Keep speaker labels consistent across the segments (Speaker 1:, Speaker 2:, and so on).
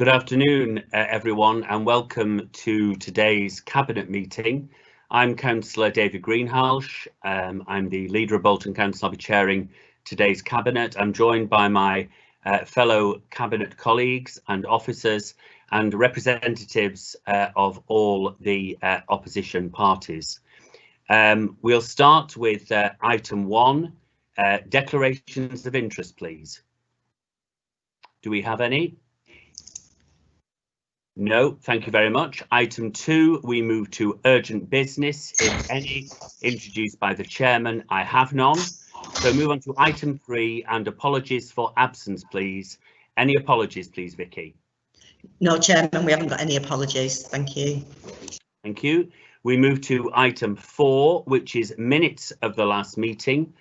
Speaker 1: Good afternoon, everyone, and welcome to today's Cabinet meeting. I'm Councillor David Greenhalgh. I'm the leader of Bolton Council. I'll be chairing today's Cabinet. I'm joined by my fellow Cabinet colleagues and officers and representatives of all the opposition parties. We'll start with item 1, declarations of interest, please. Do we have any? No, thank you very much. Item 2, we move to urgent business, if any, introduced by the chairman. I have none. So move on to item 3 and apologies for absence, please. Any apologies, please, Vicky?
Speaker 2: No, Chairman, we haven't got any apologies. Thank you.
Speaker 1: Thank you. We move to item 4, which is minutes of the last meeting,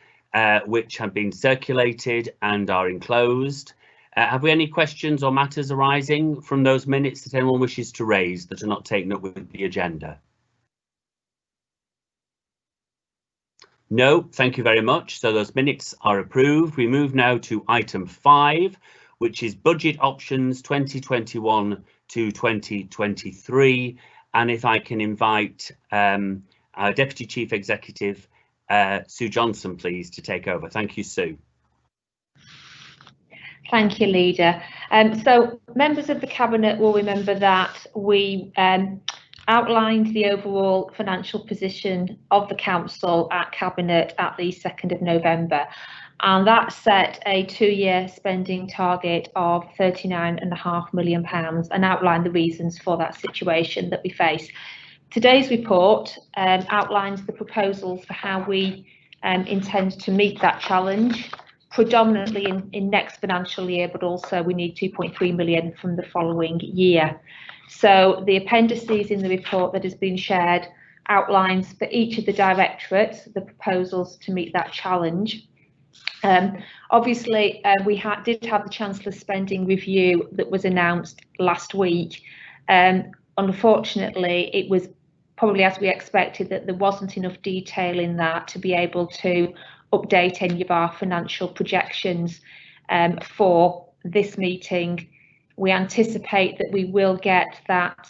Speaker 1: which have been circulated and are enclosed. Have we any questions or matters arising from those minutes that anyone wishes to raise that are not taken up with the agenda? No, thank you very much. So those minutes are approved. We move now to item 5, which is budget options 2021 to 2023. And if I can invite our Deputy Chief Executive, Sue Johnson, please, to take over. Thank you, Sue.
Speaker 3: Thank you, Leader. So members of the Cabinet will remember that we outlined the overall financial position of the Council at Cabinet at the 2nd of November, and that set a 2-year spending target of £39.5 million and outlined the reasons for that situation that we face. Today's report outlines the proposals for how we intend to meet that challenge, predominantly in next financial year, but also we need 2.3 million from the following year. So the appendices in the report that has been shared outlines for each of the directorates the proposals to meet that challenge. Obviously, we did have the Chancellor's spending review that was announced last week. Unfortunately, it was probably as we expected that there wasn't enough detail in that to be able to update any of our financial projections for this meeting. We anticipate that we will get that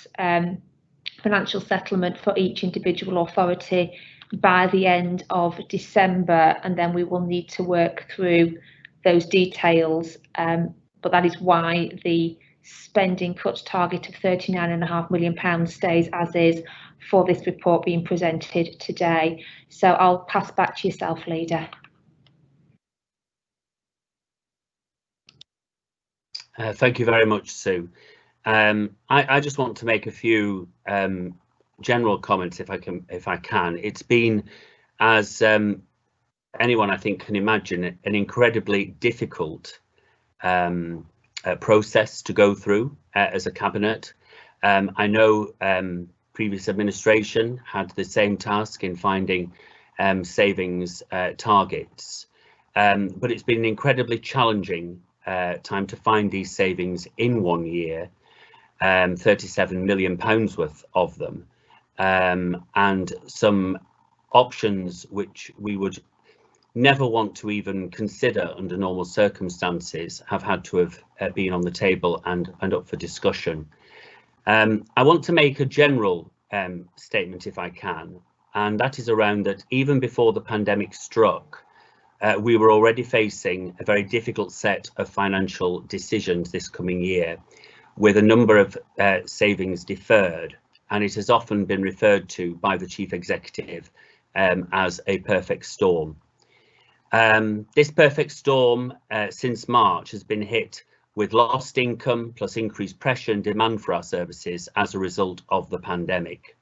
Speaker 3: financial settlement for each individual authority by the end of December, and then we will need to work through those details. But that is why the spending cut target of £39.5 million stays as is for this report being presented today. So I'll pass back to yourself, Leader.
Speaker 1: Thank you very much, Sue. I just want to make a few general comments, if I can. It's been, as anyone I think can imagine, an incredibly difficult process to go through as a Cabinet. I know previous administration had the same task in finding savings targets, but it's been an incredibly challenging time to find these savings in 1 year, £37 million worth of them, and some options which we would never want to even consider under normal circumstances have had to have been on the table and up for discussion. I want to make a general statement, if I can, and that is around that even before the pandemic struck, we were already facing a very difficult set of financial decisions this coming year, with a number of savings deferred, and it has often been referred to by the Chief Executive as a perfect storm. This perfect storm since March has been hit with lost income plus increased pressure and demand for our services as a result of the pandemic.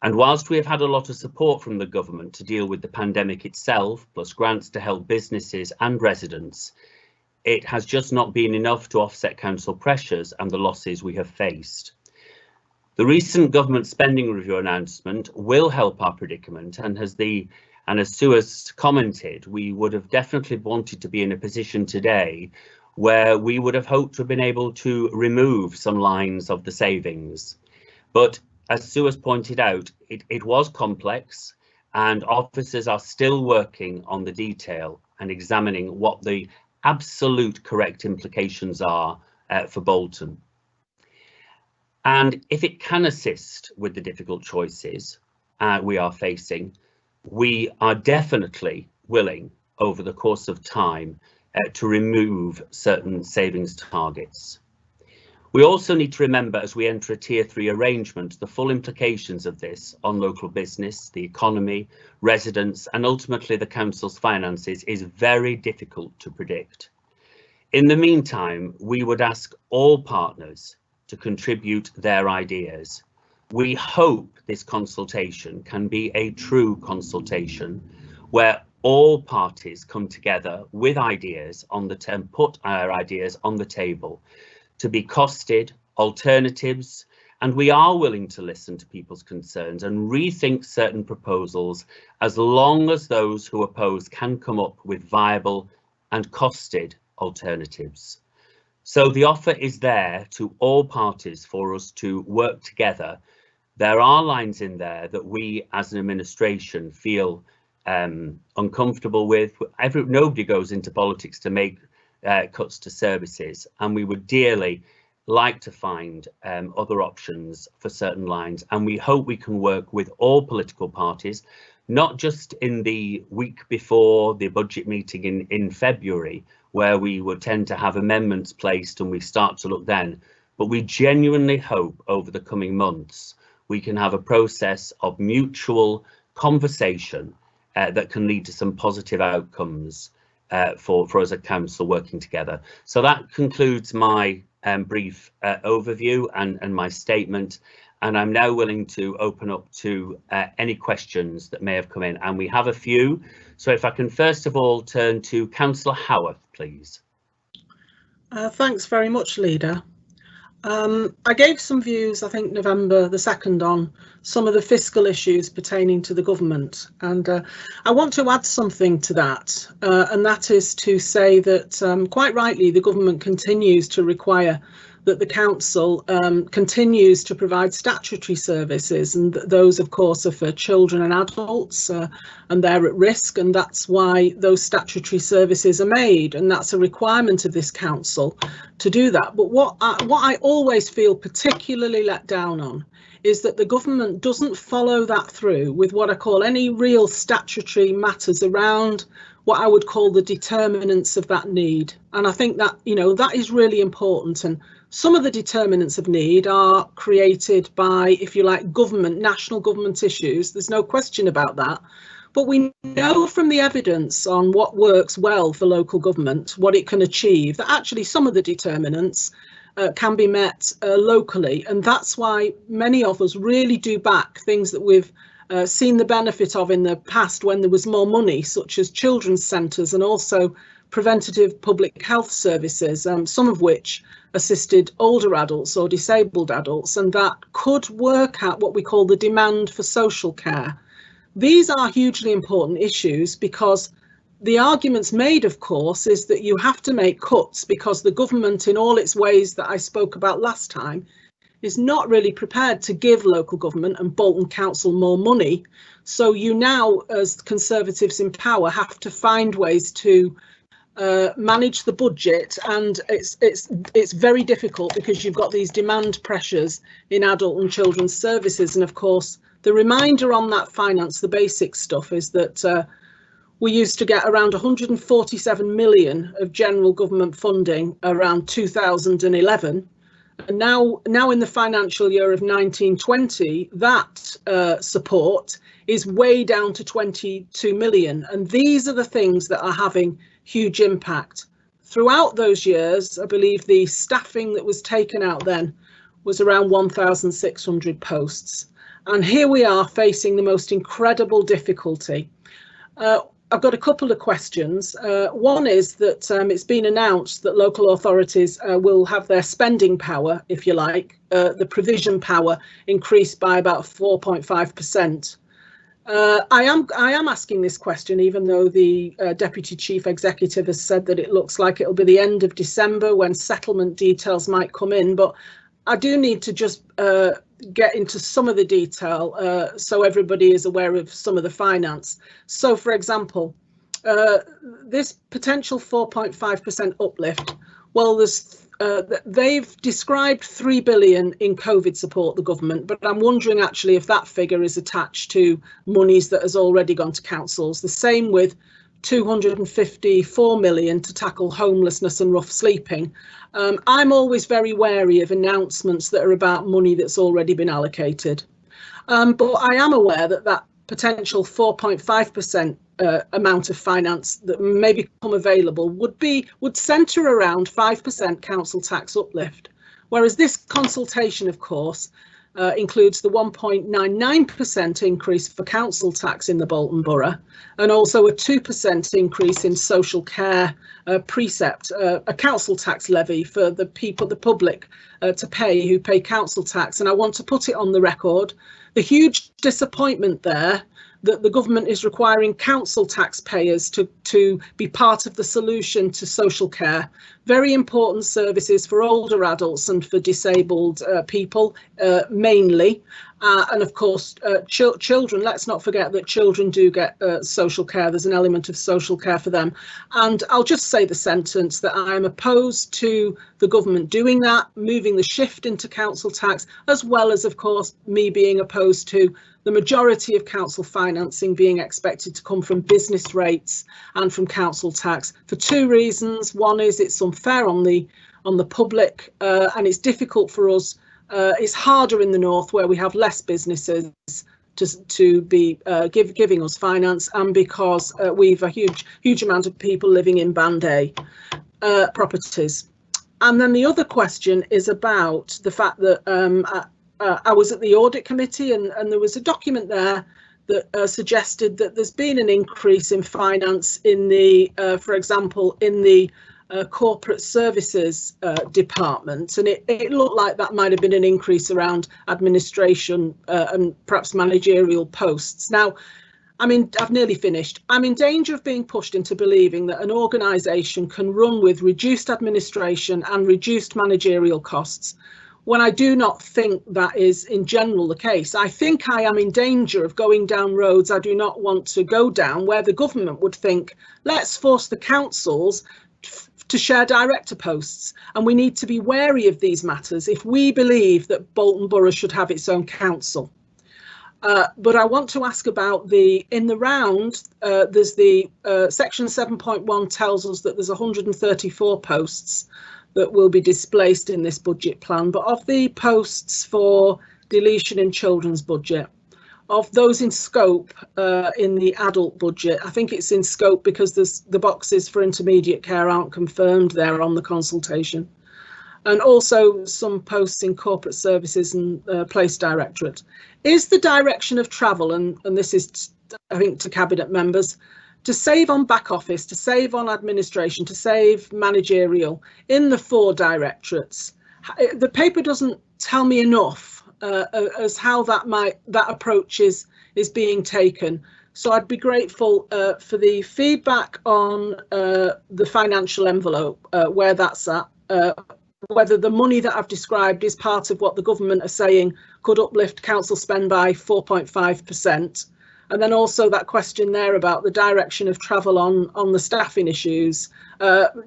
Speaker 1: And whilst we have had a lot of support from the government to deal with the pandemic itself, plus grants to help businesses and residents, it has just not been enough to offset council pressures and the losses we have faced. The recent government spending review announcement will help our predicament, and as Sue has commented, we would have definitely wanted to be in a position today where we would have hoped to have been able to remove some lines of the savings. But as Sue has pointed out, it was complex, and officers are still working on the detail and examining what the absolute correct implications are for Bolton. And if it can assist with the difficult choices we are facing, we are definitely willing over the course of time to remove certain savings targets. We also need to remember, as we enter a Tier 3 arrangement, the full implications of this on local business, the economy, residents, and ultimately the council's finances is very difficult to predict. In the meantime, we would ask all partners to contribute their ideas. We hope this consultation can be a true consultation where all parties come together with ideas on the put our ideas on the table to be costed, alternatives, and we are willing to listen to people's concerns and rethink certain proposals as long as those who oppose can come up with viable and costed alternatives. So the offer is there to all parties for us to work together. There are lines in there that we as an administration feel uncomfortable with. Nobody goes into politics to make cuts to services, and we would dearly like to find other options for certain lines, and we hope we can work with all political parties, not just in the week before the budget meeting in February, where we would tend to have amendments placed and we start to look then, but we genuinely hope over the coming months we can have a process of mutual conversation that can lead to some positive outcomes for us at council working together. So that concludes my brief overview and my statement, and I'm now willing to open up to any questions that may have come in, and we have a few. So if I can first of all turn to Councillor Howarth, please.
Speaker 4: Thanks very much, Leader. I gave some views, I think November the 2nd, on some of the fiscal issues pertaining to the government, and I want to add something to that, and that is to say that quite rightly the government continues to require that the council continues to provide statutory services, and those of course are for children and adults, and they're at risk, and that's why those statutory services are made, and that's a requirement of this council to do that. But what I always feel particularly let down on is that the government doesn't follow that through with what I call any real statutory matters around what I would call the determinants of that need. And I think that, you know, that is really important. And some of the determinants of need are created by, if you like, government, national government issues. There's no question about that. But we know from the evidence on what works well for local government, what it can achieve, that actually some of the determinants can be met locally. And that's why many of us really do back things that we've seen the benefit of in the past when there was more money, such as children's centres and also preventative public health services, some of which assisted older adults or disabled adults, and that could work at what we call the demand for social care. These are hugely important issues because the arguments made, of course, is that you have to make cuts because the government, in all its ways that I spoke about last time, is not really prepared to give local government and Bolton Council more money. So you now, as Conservatives in power, have to find ways to manage the budget, and it's very difficult because you've got these demand pressures in adult and children's services. And of course, the reminder on that finance, the basic stuff, is that we used to get around 147 million of general government funding around 2011. And now in the financial year of 1920, that support is way down to 22 million. And these are the things that are having huge impact. Throughout those years, I believe the staffing that was taken out then was around 1,600 posts. And here we are facing the most incredible difficulty. I've got a couple of questions. One is that it's been announced that local authorities will have their spending power, if you like, the provision power increased by about 4.5%. I am asking this question, even though the Deputy Chief Executive has said that it looks like it'll be the end of December when settlement details might come in, but I do need to just get into some of the detail so everybody is aware of some of the finance. So, for example, this potential 4.5% uplift, well, there's they've described 3 billion in COVID support, the government, but I'm wondering actually if that figure is attached to monies that has already gone to councils. The same with 254 million to tackle homelessness and rough sleeping. I'm always very wary of announcements that are about money that's already been allocated. But I am aware that that potential 4.5% amount of finance that may become available would centre around 5% council tax uplift, whereas this consultation, of course, includes the 1.99% increase for council tax in the Bolton Borough, and also a 2% increase in social care precept, a council tax levy for the public to pay who pay council tax. And I want to put it on the record, the huge disappointment there that the government is requiring council taxpayers to be part of the solution to social care. Very important services for older adults and for disabled people mainly. And of course, children, let's not forget that children do get social care. There's an element of social care for them. And I'll just say the sentence that I'm opposed to the government doing that, moving the shift into council tax, as well as, of course, me being opposed to the majority of council financing being expected to come from business rates and from council tax for 2 reasons. One is it's unfair on the public and it's difficult for us. It's harder in the north where we have less businesses to be giving us finance, and because we've a huge amount of people living in Band A properties. And then the other question is about the fact that I was at the audit committee and there was a document there that suggested that there's been an increase in finance in the, for example, in the corporate services department, and it looked like that might have been an increase around administration and perhaps managerial posts. Now, I mean, I've nearly finished. I'm in danger of being pushed into believing that an organisation can run with reduced administration and reduced managerial costs, when I do not think that is in general the case. I think I am in danger of going down roads I do not want to go down, where the government would think, let's force the councils to share director posts, and we need to be wary of these matters if we believe that Bolton Borough should have its own council. But I want to ask about in the round, there's the section 7.1 tells us that there's 134 posts that will be displaced in this budget plan, but of the posts for deletion in children's budget, of those in scope in the adult budget, I think it's in scope because the boxes for intermediate care aren't confirmed there on the consultation, and also some posts in corporate services and place directorate. Is the direction of travel, and this is, I think, to cabinet members, to save on back office, to save on administration, to save managerial in the 4 directorates? The paper doesn't tell me enough as how that approach is being taken. So I'd be grateful for the feedback on the financial envelope, where that's at, whether the money that I've described is part of what the government are saying could uplift council spend by 4.5%. And then also that question there about the direction of travel on the staffing issues,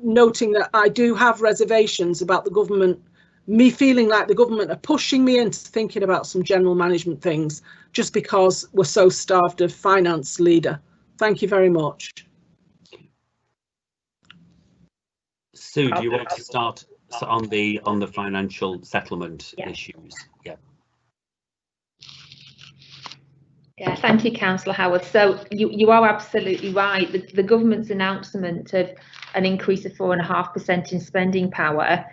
Speaker 4: noting that I do have reservations about the government, me feeling like the government are pushing me into thinking about some general management things just because we're so starved of finance leader. Thank you very much.
Speaker 1: Sue, do you want to start on the financial settlement issues? Yeah.
Speaker 3: Yeah, thank you, Councillor Howard. So you are absolutely right. The government's announcement of an increase of 4.5% in spending power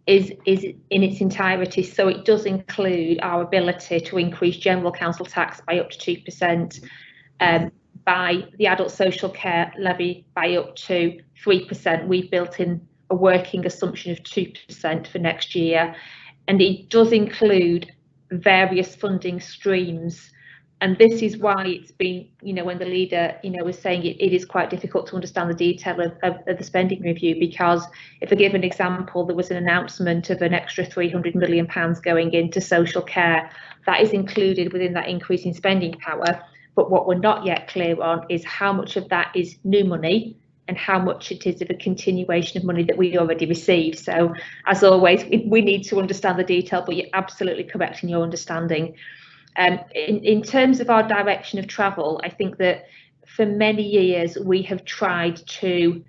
Speaker 3: is in its entirety. So it does include our ability to increase general council tax by up to 2%, by the adult social care levy by up to 3%. We've built in a working assumption of 2% for next year, and it does include various funding streams. And this is why it's been, when the leader, was saying it is quite difficult to understand the detail of the spending review, because if I give an example, there was an announcement of an extra £300 million going into social care. That is included within that increase in spending power. But what we're not yet clear on is how much of that is new money and how much it is of a continuation of money that we already receive. So as always, we need to understand the detail, but you're absolutely correct in your understanding. In terms of our direction of travel, I think that for many years we have tried to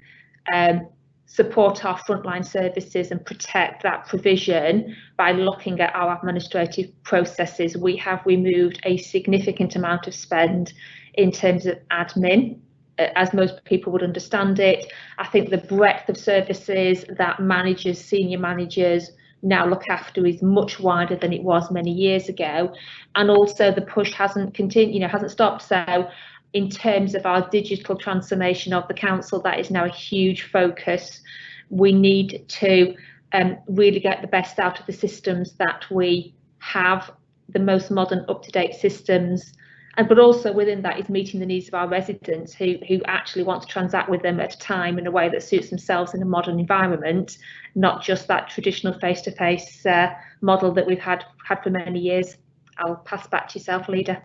Speaker 3: support our frontline services and protect that provision by looking at our administrative processes. We have removed a significant amount of spend in terms of admin, as most people would understand it. I think the breadth of services that managers, senior managers now look after is much wider than it was many years ago, and also the push hasn't continued, hasn't stopped. So in terms of our digital transformation of the council, that is now a huge focus. We need to really get the best out of the systems that we have, the most modern, up-to-date systems, but also within that is meeting the needs of our residents who actually want to transact with them at a time in a way that suits themselves in a modern environment, not just that traditional face-to-face model that we've had for many years. I'll pass back to yourself, Leader.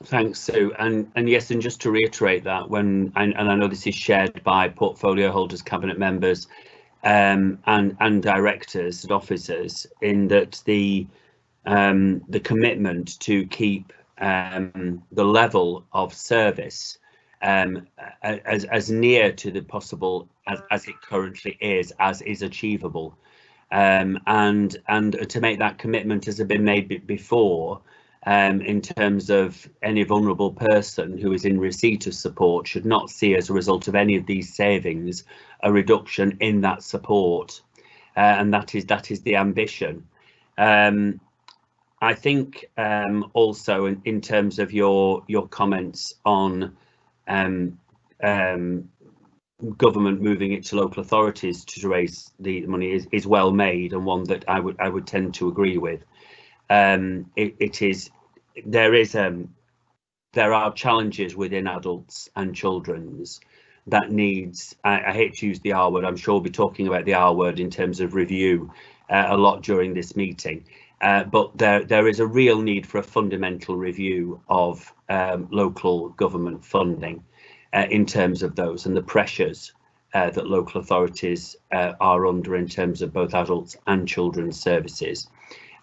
Speaker 1: Thanks, Sue. And yes, and just to reiterate that, and I know this is shared by portfolio holders, cabinet members, and directors and officers, in that the commitment to keep the level of service as near to the possible as it currently is, as is achievable, and to make that commitment as had been made before. In terms of any vulnerable person who is in receipt of support should not see, as a result of any of these savings, a reduction in that support, and that is the ambition. I think also in terms of your comments on government moving it to local authorities to raise the money is well made, and one that I would tend to agree with. There are challenges within adults and children's that needs, I hate to use the R word, I'm sure we'll be talking about the R word in terms of review a lot during this meeting, but there is a real need for a fundamental review of local government funding in terms of those and the pressures that local authorities are under in terms of both adults and children's services,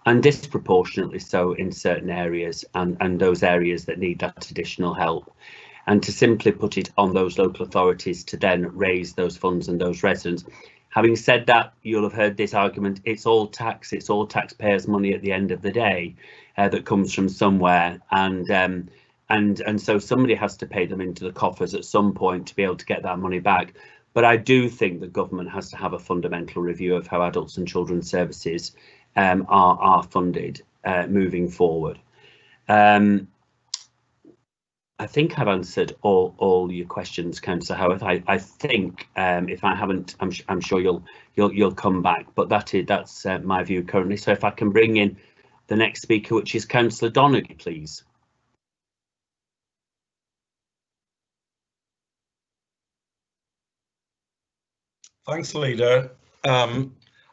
Speaker 1: and disproportionately so in certain areas, and those areas that need that additional help. And to simply put it on those local authorities to then raise those funds and those residents. Having said that, you'll have heard this argument, it's all taxpayers' money at the end of the day that comes from somewhere, and so somebody has to pay them into the coffers at some point to be able to get that money back. But I do think that government has to have a fundamental review of how adults and children's services are funded moving forward. I think I've answered all your questions, Councillor Howarth. I think if I haven't, I'm sure you'll come back. But that's my view currently. So if I can bring in the next speaker, which is Councillor Donegan, please.
Speaker 5: Thanks, Leader.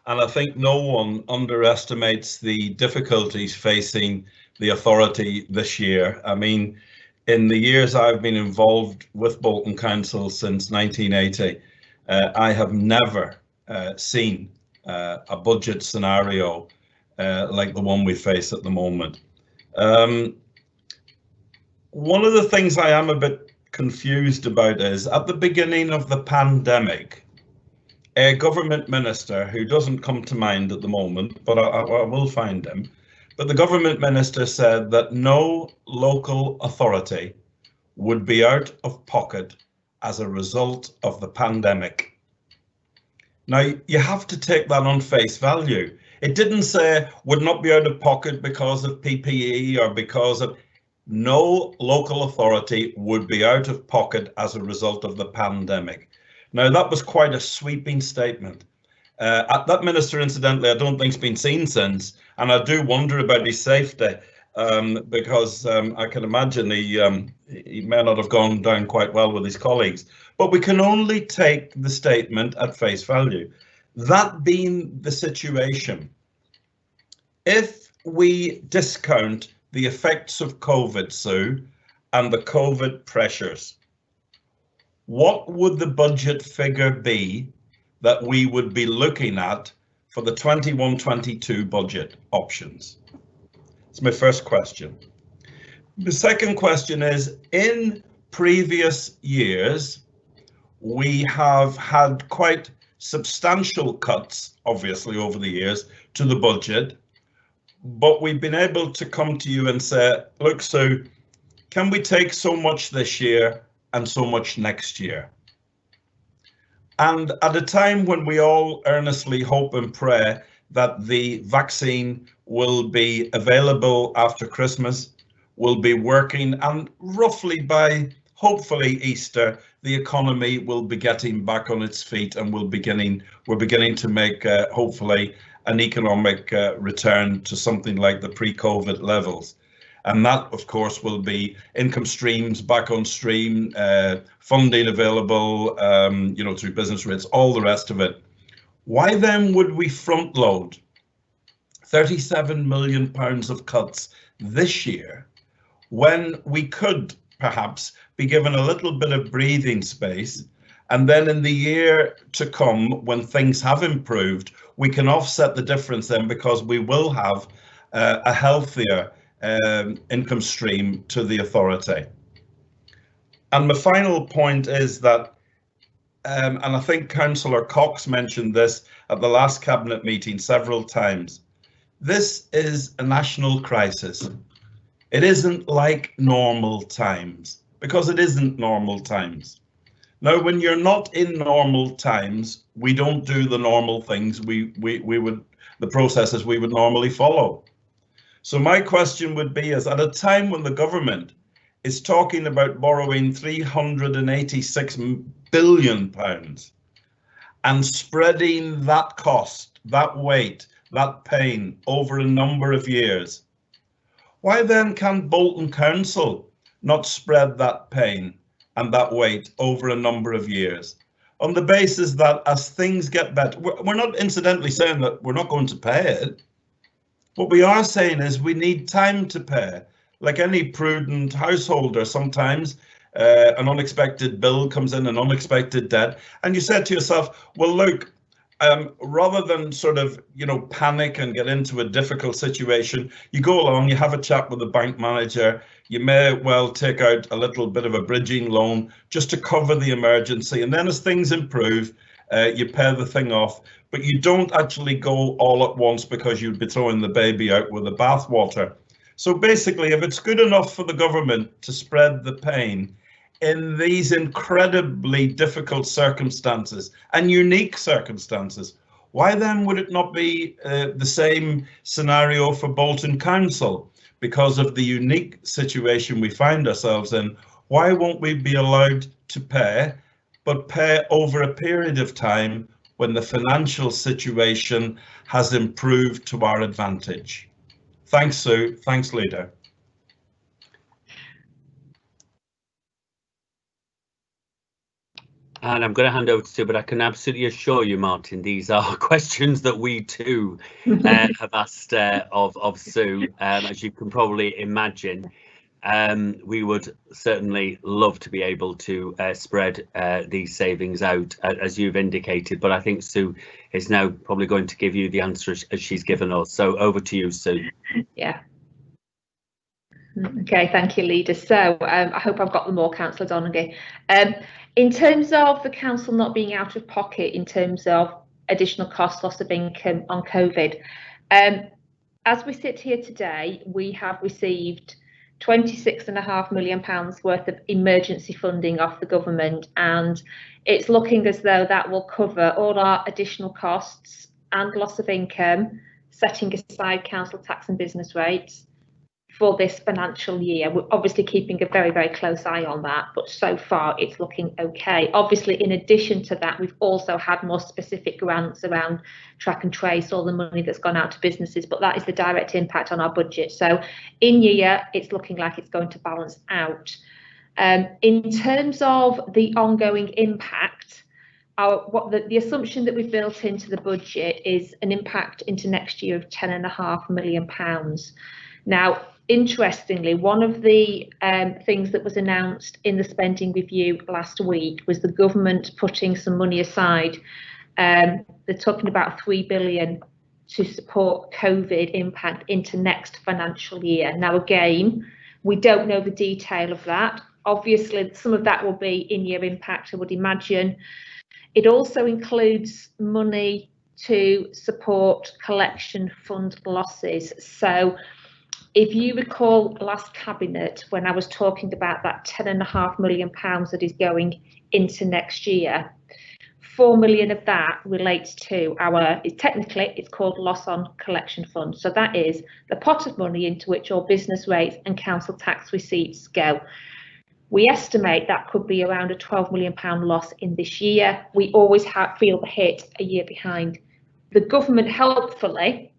Speaker 5: And I think no one underestimates the difficulties facing the authority this year. I mean, in the years I've been involved with Bolton Council since 1980, I have never seen a budget scenario like the one we face at the moment. One of the things I am a bit confused about is, at the beginning of the pandemic, a government minister, who doesn't come to mind at the moment, but I will find him, but the government minister said that no local authority would be out of pocket as a result of the pandemic. Now, you have to take that on face value. It didn't say would not be out of pocket because of PPE or because of... No local authority would be out of pocket as a result of the pandemic. Now, that was quite a sweeping statement. That minister, incidentally, I don't think's been seen since, and I do wonder about his safety, because I can imagine he may not have gone down quite well with his colleagues. But we can only take the statement at face value. That being the situation, if we discount the effects of COVID, Sue, and the COVID pressures, what would the budget figure be that we would be looking at for the 21-22 budget options? It's my first question. The second question is, in previous years, we have had quite substantial cuts, obviously, over the years to the budget, but we've been able to come to you and say, look, Sue, can we take so much this year and so much next year? And at a time when we all earnestly hope and pray that the vaccine will be available after Christmas, will be working, and roughly by hopefully Easter, the economy will be getting back on its feet, and we're beginning to make hopefully an economic return to something like the pre-COVID levels. And that, of course, will be income streams back on stream, funding available, through business rates, all the rest of it. Why then would we front load £37 million of cuts this year when we could perhaps be given a little bit of breathing space, and then in the year to come, when things have improved, we can offset the difference then, because we will have a healthier income stream to the authority. And my final point is that, and I think Councillor Cox mentioned this at the last Cabinet meeting several times, this is a national crisis. It isn't like normal times, because it isn't normal times. Now, when you're not in normal times, we don't do the normal things the processes we would normally follow. So my question would be, is at a time when the government is talking about borrowing £386 billion and spreading that cost, that weight, that pain over a number of years, why then can Bolton Council not spread that pain and that weight over a number of years, on the basis that as things get better, we're not incidentally saying that we're not going to pay it. What we are saying is we need time to pay. Like any prudent householder, sometimes an unexpected bill comes in, an unexpected debt, and you said to yourself, well, look, rather than sort of, panic and get into a difficult situation, you go along, you have a chat with the bank manager, you may well take out a little bit of a bridging loan just to cover the emergency. And then as things improve, you pay the thing off, but you don't actually go all at once, because you'd be throwing the baby out with the bathwater. So basically, if it's good enough for the government to spread the pain in these incredibly difficult circumstances and unique circumstances, why then would it not be the same scenario for Bolton Council? Because of the unique situation we find ourselves in, why won't we be allowed to pay, but pay over a period of time when the financial situation has improved to our advantage? Thanks, Sue. Thanks, Leader.
Speaker 1: And I'm going to hand over to Sue, but I can absolutely assure you, Martin, these are questions that we too have asked of Sue. As you can probably imagine, we would certainly love to be able to spread these savings out, as you've indicated, but I think Sue is now probably going to give you the answer as she's given us. So over to you, Sue.
Speaker 3: Yeah. Okay, thank you, Leader. So I hope I've got them all, Councillor Donaghy. In terms of the council not being out of pocket in terms of additional cost, loss of income on COVID, as we sit here today, we have received £26.5 million worth of emergency funding off the government, and it's looking as though that will cover all our additional costs and loss of income, setting aside council tax and business rates for this financial year. We're obviously keeping a very, very close eye on that, but so far it's looking okay. Obviously, in addition to that, we've also had more specific grants around track and trace, all the money that's gone out to businesses, but that is the direct impact on our budget. So in year, it's looking like it's going to balance out. In terms of the ongoing impact, the assumption that we've built into the budget is an impact into next year of £10.5 million. Now, interestingly, one of the things that was announced in the spending review last week was the government putting some money aside. They're talking about 3 billion to support COVID impact into next financial year. Now, again, we don't know the detail of that. Obviously, some of that will be in-year impact, I would imagine. It also includes money to support collection fund losses. So if you recall last Cabinet, when I was talking about that £10.5 million that is going into next year, 4 million of that relates to technically it's called loss on collection fund. So that is the pot of money into which all business rates and council tax receipts go. We estimate that could be around a £12 million loss in this year. We always feel the hit a year behind. The government, helpfully,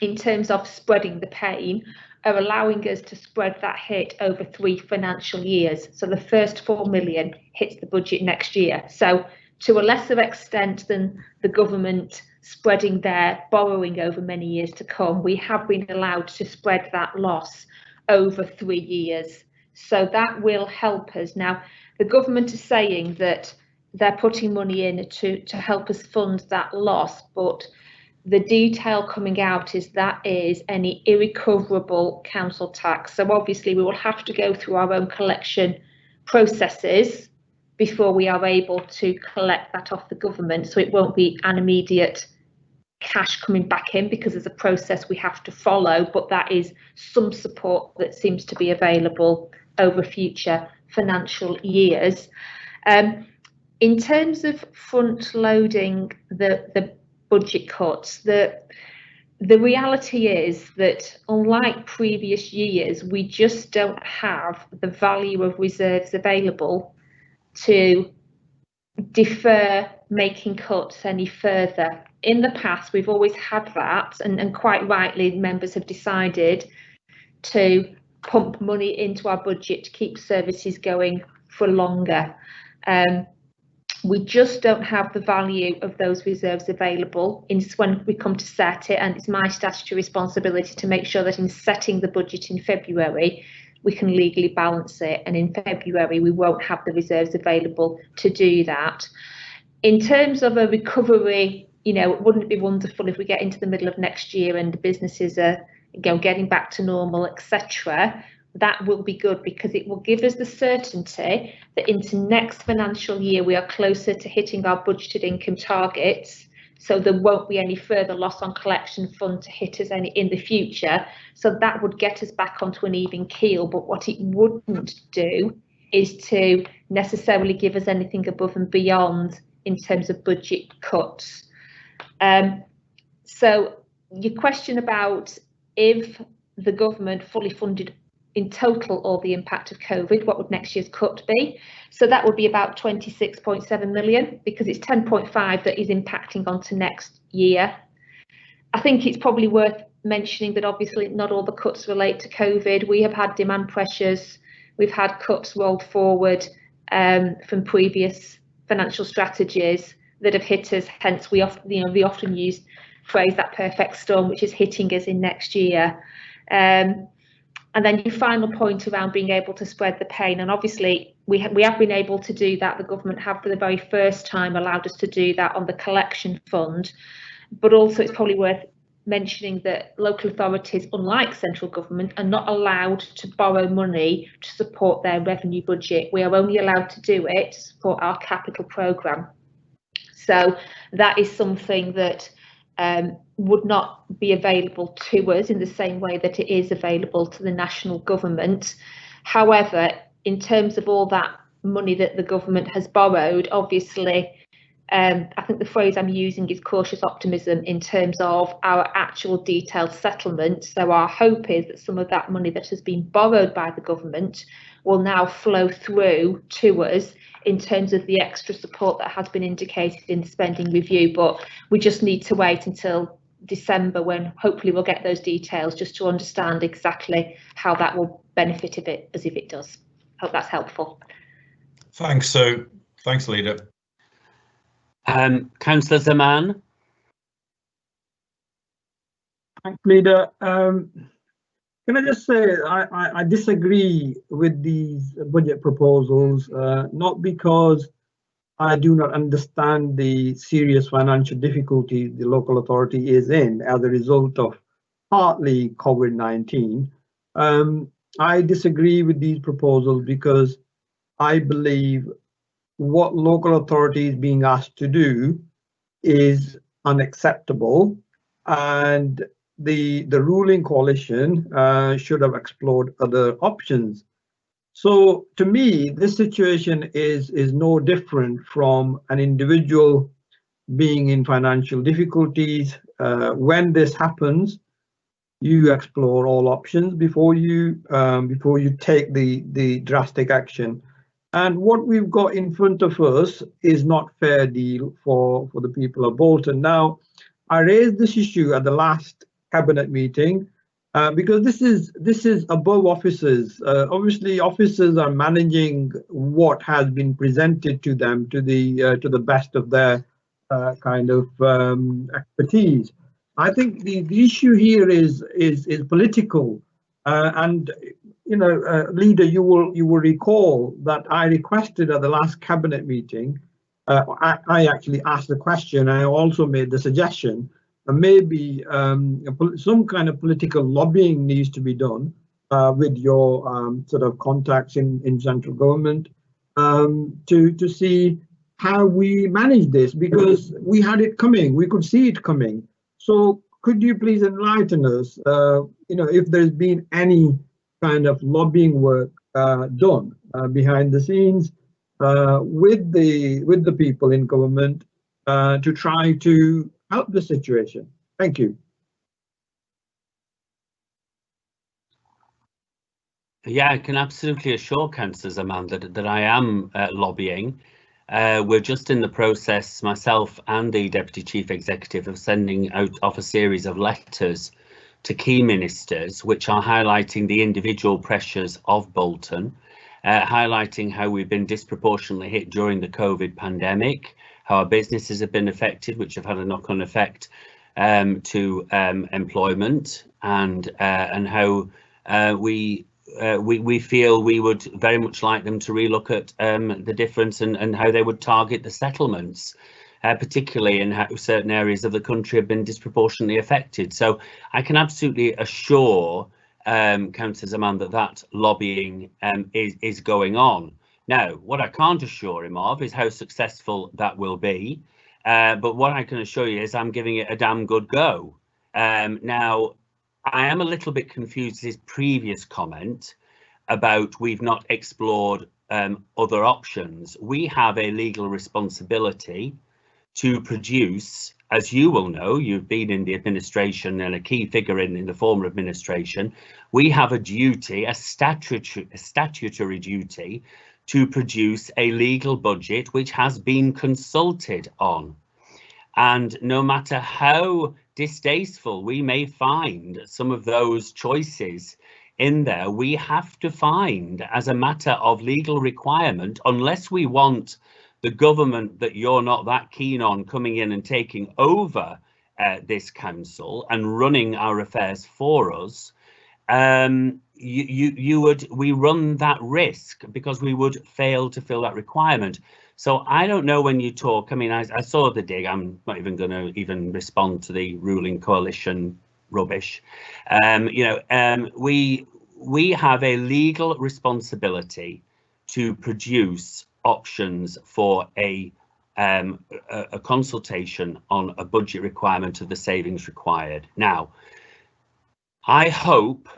Speaker 3: in terms of spreading the pain, are allowing us to spread that hit over 3 financial years. So the first 4 million hits the budget next year. So to a lesser extent than the government spreading their borrowing over many years to come, we have been allowed to spread that loss over 3 years. So that will help us. Now, the government is saying that they're putting money in to help us fund that loss, but the detail coming out is that is any irrecoverable council tax. So obviously we will have to go through our own collection processes before we are able to collect that off the government. So it won't be an immediate cash coming back in because there's a process we have to follow, but that is some support that seems to be available over future financial years. In terms of front loading the budget cuts, the reality is that unlike previous years, we just don't have the value of reserves available to defer making cuts any further. In the past, we've always had that, and quite rightly, members have decided to pump money into our budget to keep services going for longer. We just don't have the value of those reserves available when we come to set it, and it's my statutory responsibility to make sure that in setting the budget in February, we can legally balance it, and in February we won't have the reserves available to do that. In terms of a recovery, wouldn't it be wonderful if we get into the middle of next year and the businesses are getting back to normal, etc. That will be good because it will give us the certainty that into next financial year we are closer to hitting our budgeted income targets, so there won't be any further loss on collection fund to hit us any in the future. So that would get us back onto an even keel, but what it wouldn't do is to necessarily give us anything above and beyond in terms of budget cuts. So your question about if the government fully funded in total all the impact of COVID, what would next year's cut be? So that would be about 26.7 million, because it's 10.5 that is impacting onto next year. I think it's probably worth mentioning that obviously not all the cuts relate to COVID. We have had demand pressures, we've had cuts rolled forward from previous financial strategies that have hit us, hence we often use phrase that perfect storm, which is hitting us in next year. And then your final point around being able to spread the pain, and obviously we have been able to do that. The government have for the very first time allowed us to do that on the collection fund, but also it's probably worth mentioning that local authorities, unlike central government, are not allowed to borrow money to support their revenue budget. We are only allowed to do it to support our capital programme. So that is something that would not be available to us in the same way that it is available to the national government. However, in terms of all that money that the government has borrowed, obviously, I think the phrase I'm using is cautious optimism in terms of our actual detailed settlement. So our hope is that some of that money that has been borrowed by the government will now flow through to us in terms of the extra support that has been indicated in the spending review, but we just need to wait until December when hopefully we'll get those details just to understand exactly how that will benefit a bit as if it does. Hope that's helpful.
Speaker 5: Thanks, Sue. Thanks, Leader.
Speaker 1: Councillor Zaman.
Speaker 6: Thanks, Leader. Can I just say I disagree with these budget proposals, not because I do not understand the serious financial difficulty the local authority is in as a result of partly COVID-19. I disagree with these proposals because I believe what local authority is being asked to do is unacceptable, and the ruling coalition should have explored other options. So to me, this situation is no different from an individual being in financial difficulties. When this happens, you explore all options before you take the drastic action. And what we've got in front of us is not fair deal for the people of Bolton. Now, I raised this issue at the last cabinet meeting because this is above officers. Obviously, officers are managing what has been presented to them to the best of their kind of expertise. I think the issue here is political, and you know, leader, you will recall that I requested at the last cabinet meeting. I actually asked the question. I also made the suggestion that maybe some kind of political lobbying needs to be done with your sort of contacts in central government to see how we manage this, because we had it coming. We could see it coming. So could you please enlighten us, you know, if there's been any kind of lobbying work done behind the scenes with the people in government to try to help the situation? Thank you.
Speaker 1: Yeah, I can absolutely assure Councillor Zaman that I am lobbying. We're just in the process, myself and the Deputy Chief Executive, of sending out off a series of letters to key ministers, which are highlighting the individual pressures of Bolton, highlighting how we've been disproportionately hit during the COVID pandemic, how our businesses have been affected, which have had a knock-on effect to employment, and how we feel we would very much like them to relook at the difference and how they would target the settlements, particularly in how certain areas of the country have been disproportionately affected. So I can absolutely assure Councillor Zaman that lobbying is going on. Now, what I can't assure him of is how successful that will be, but what I can assure you is I'm giving it a damn good go. Now, I am a little bit confused with his previous comment about we've not explored other options. We have a legal responsibility to produce, as you will know, you've been in the administration and a key figure in the former administration, we have a duty, a statutory duty, to produce a legal budget which has been consulted on. And no matter how distasteful we may find some of those choices in there, we have to find, as a matter of legal requirement, unless we want the government that you're not that keen on coming in and taking over this council and running our affairs for us, we run that risk because we would fail to fill that requirement. So I don't know when you talk, I mean, I saw the dig, I'm not even going to even respond to the ruling coalition rubbish. You know, we have a legal responsibility to produce options for a consultation on a budget requirement of the savings required. Now, I hope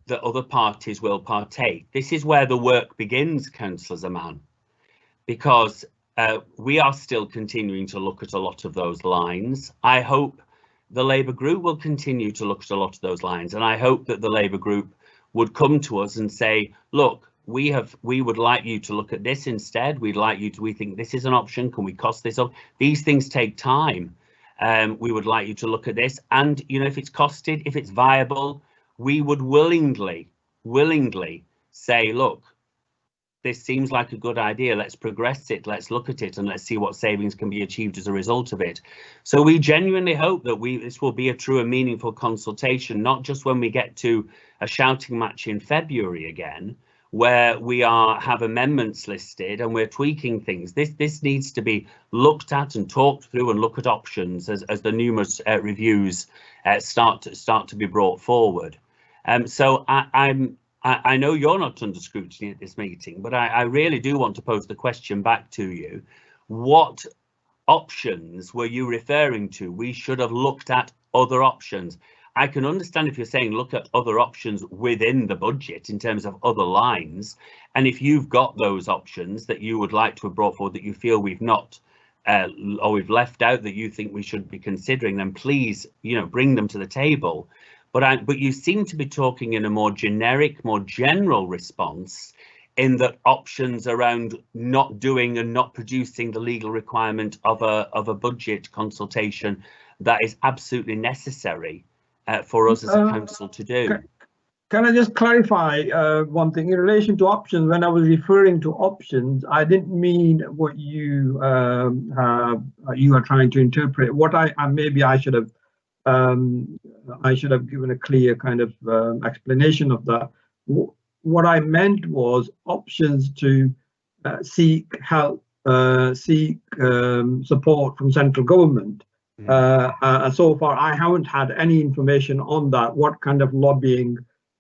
Speaker 1: that other parties will partake. This is where the work begins, Councillor Zaman, because we are still continuing to look at a lot of those lines. I hope the Labour group will continue to look at a lot of those lines, and I hope that the Labour group would come to us and say, look, we would like you to look at this instead. We think this is an option. Can we cost this up? These things take time. We would like you to look at this, and you know, if it's costed, if it's viable, we would willingly say, look, this seems like a good idea, let's progress it, let's look at it, and let's see what savings can be achieved as a result of it. So we genuinely hope that this will be a true and meaningful consultation, not just when we get to a shouting match in February again, where we have amendments listed and we're tweaking things. This needs to be looked at and talked through and look at options as the numerous reviews start to be brought forward. So I know you're not under scrutiny at this meeting, but I really do want to pose the question back to you. What options were you referring to? We should have looked at other options. I can understand if you're saying look at other options within the budget in terms of other lines. And if you've got those options that you would like to have brought forward that you feel we've not or we've left out that you think we should be considering, then please, bring them to the table. But you seem to be talking in a more generic, more general response, in that options around not doing and not producing the legal requirement of a budget consultation that is absolutely necessary for us as a council to do.
Speaker 6: Can I just clarify one thing in relation to options? When I was referring to options, I didn't mean what you are trying to interpret. What maybe I should have given a clear kind of explanation of that. What I meant was options to seek help, seek support from central government. And so far, I haven't had any information on that. What kind of lobbying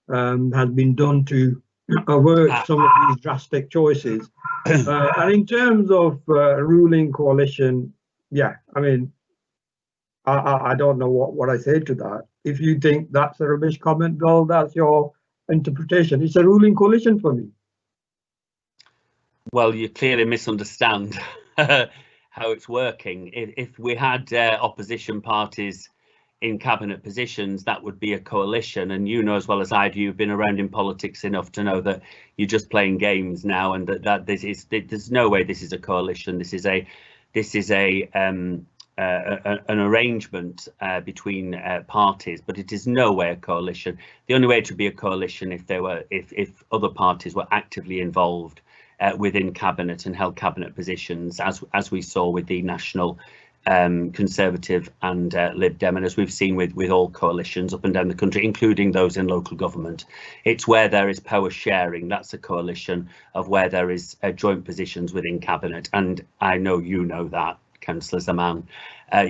Speaker 6: has been done to avert some of these drastic choices? And in terms of ruling coalition, yeah, I mean, I don't know what I say to that. If you think that's a rubbish comment, well, that's your interpretation. It's a ruling coalition for me.
Speaker 1: Well, you clearly misunderstand how it's working. If we had opposition parties in cabinet positions, that would be a coalition. And you know as well as I do, you've been around in politics enough to know that you're just playing games now, and that there's no way this is a coalition. This is an arrangement between parties, but it is no way a coalition. The only way to be a coalition if other parties were actively involved within cabinet and held cabinet positions, as we saw with the National Conservative and Lib Dem, and as we've seen with all coalitions up and down the country, including those in local government. It's where there is power sharing, that's a coalition of where there is joint positions within cabinet, and I know you know that, Councillor Zaman.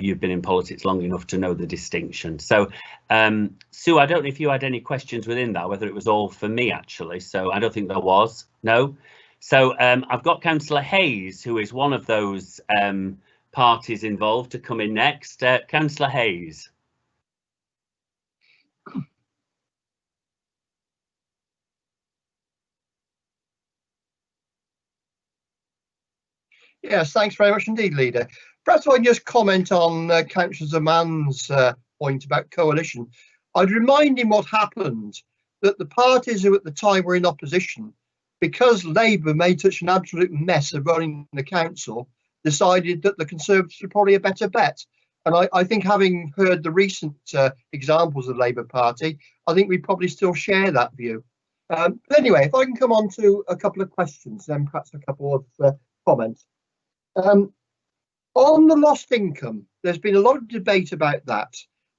Speaker 1: You've been in politics long enough to know the distinction. So Sue, I don't know if you had any questions within that, whether it was all for me actually. So I don't think there was. No. So I've got Councillor Hayes, who is one of those parties involved, to come in next. Councillor Hayes.
Speaker 7: Yes, thanks very much indeed, Leader. Perhaps I can just comment on Councillor Zaman's point about coalition. I'd remind him what happened, that the parties who at the time were in opposition, because Labour made such an absolute mess of running the council, decided that the Conservatives were probably a better bet. And I think, having heard the recent examples of the Labour Party, I think we probably still share that view. But anyway, if I can come on to a couple of questions, then perhaps a couple of comments. On the lost income, there's been a lot of debate about that.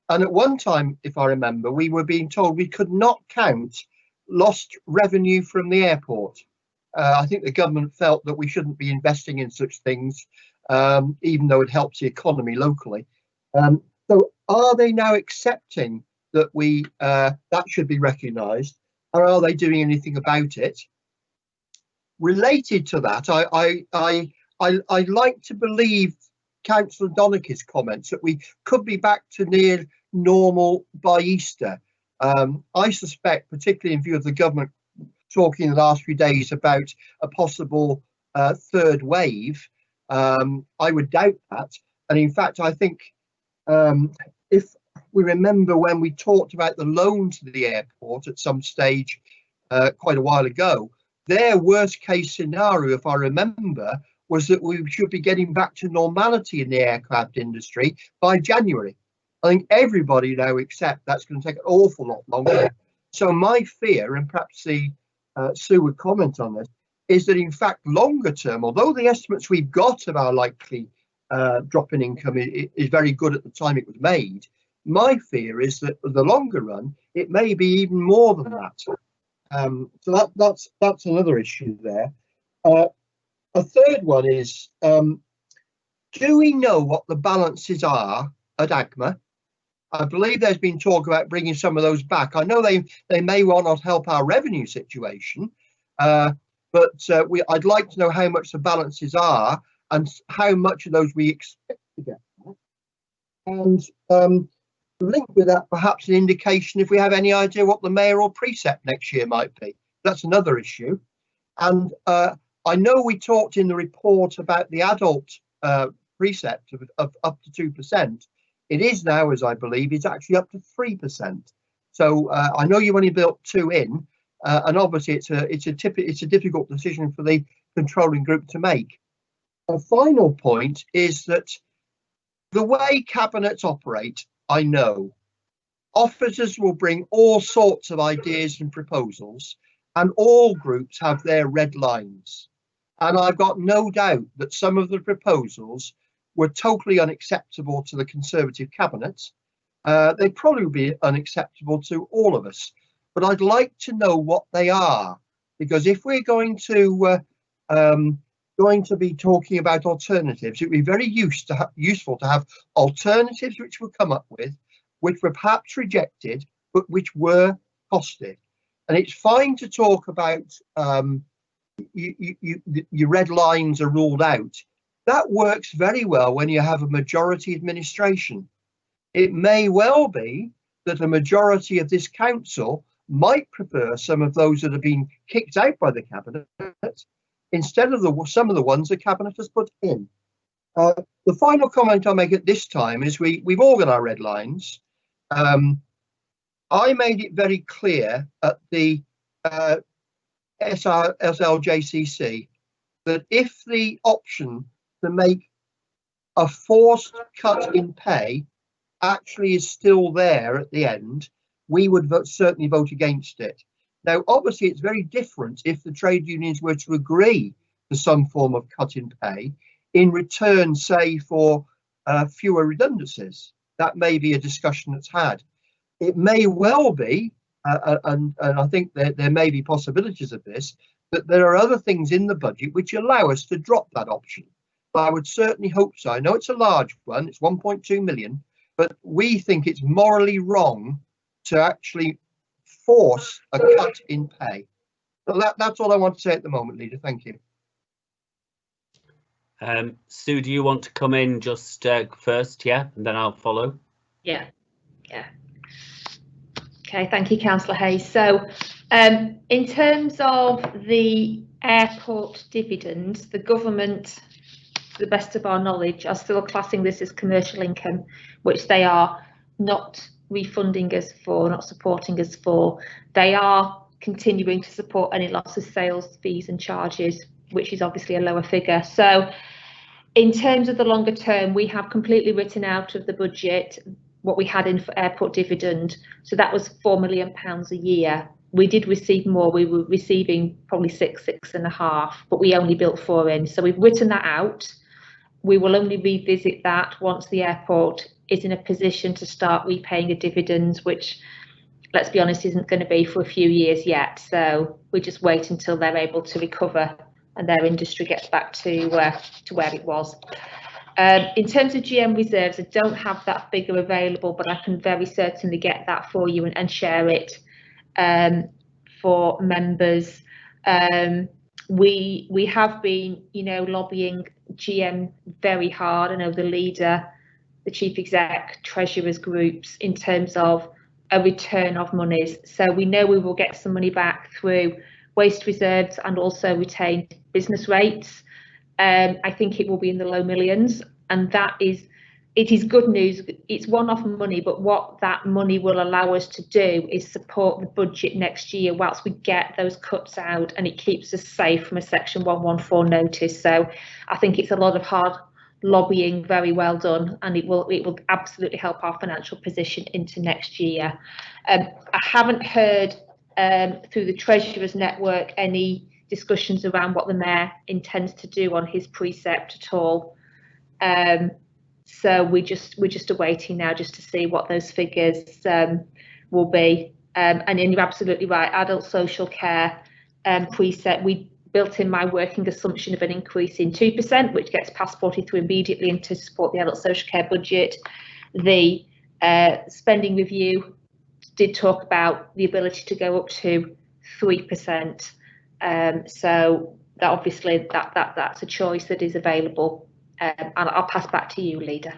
Speaker 7: And at one time, if I remember, we were being told we could not count lost revenue from the airport. I think the government felt that we shouldn't be investing in such things, even though it helps the economy locally. So are they now accepting that that should be recognised, or are they doing anything about it? Related to that, I like to believe Councillor Donachie's comments that we could be back to near normal by Easter. I suspect, particularly in view of the government talking in the last few days about a possible third wave, I would doubt that. And in fact, I think if we remember when we talked about the loan to the airport at some stage quite a while ago, their worst case scenario, if I remember, was that we should be getting back to normality in the aircraft industry by January. I think everybody now accepts that's going to take an awful lot longer. So my fear, and perhaps Sue would comment on this, is that in fact longer term, although the estimates we've got of our likely drop in income is very good at the time it was made, my fear is that for the longer run it may be even more than that. So that's another issue there. A third one is, do we know what the balances are at AGMA? I believe there's been talk about bringing some of those back. I know they may well not help our revenue situation, but I'd like to know how much the balances are and how much of those we expect to get back. And linked with that, perhaps an indication if we have any idea what the mayoral precept next year might be. That's another issue. And I know we talked in the report about the adult precept of up to 2%. It is now, as I believe, it's actually up to 3%. So I know you only built 2 in, and obviously it's a difficult decision for the controlling group to make. A final point is that the way cabinets operate, I know officers will bring all sorts of ideas and proposals, and all groups have their red lines. And I've got no doubt that some of the proposals were totally unacceptable to the Conservative cabinet. They'd probably be unacceptable to all of us, but I'd like to know what they are, because if we're going to be talking about alternatives, it'd be very useful to have alternatives which we'll come up with, which were perhaps rejected, but which were costed. And it's fine to talk about your red lines are ruled out. That works very well when you have a majority administration. It may well be that a majority of this council might prefer some of those that have been kicked out by the cabinet instead of some of the ones the cabinet has put in. The final comment I'll make at this time is we've all got our red lines. I made it very clear at the SLJCC that if the option to make a forced cut in pay actually is still there at the end, we would certainly vote against it. Now, obviously, it's very different if the trade unions were to agree to some form of cut in pay in return, say, for fewer redundancies. That may be a discussion that's had. It may well be, and I think there may be possibilities of this, that there are other things in the budget which allow us to drop that option. But I would certainly hope so. I know it's a large one, it's 1.2 million, but we think it's morally wrong to actually force a cut in pay. So that's all I want to say at the moment, Leader. Thank you.
Speaker 1: Sue, do you want to come in just first, yeah, and then I'll follow?
Speaker 3: Yeah. Okay, thank you, Councillor Hayes. So in terms of the airport dividends, the government, to the best of our knowledge, are still classing this as commercial income, which they are not refunding us for, not supporting us for. They are continuing to support any loss of sales fees and charges, which is obviously a lower figure. So in terms of the longer term, we have completely written out of the budget what we had in for airport dividend. So that was £4 million a year. We did receive more. We were receiving probably 6.5, but we only built 4 in. So we've written that out. We will only revisit that once the airport is in a position to start repaying a dividend, which, let's be honest, isn't going to be for a few years yet. So we just wait until they're able to recover and their industry gets back to where it was. In terms of GM reserves, I don't have that figure available, but I can very certainly get that for you and share it for members. We have been, lobbying GM very hard. I know the leader, the chief exec, treasurers groups in terms of a return of monies. So we know we will get some money back through waste reserves and also retained business rates. I think it will be in the low millions, and it is good news. It's one-off money, but what that money will allow us to do is support the budget next year whilst we get those cuts out, and it keeps us safe from a Section 114 notice. So I think it's a lot of hard lobbying, very well done, and it will absolutely help our financial position into next year. I haven't heard through the Treasurers Network any discussions around what the Mayor intends to do on his precept at all. So we're just awaiting now just to see what those figures will be. And you're absolutely right, adult social care precept, we built in my working assumption of an increase in 2%, which gets passported through immediately and to support the adult social care budget. The spending review did talk about the ability to go up to 3%. So that obviously that's a choice that is available. And I'll pass back to you, Leader.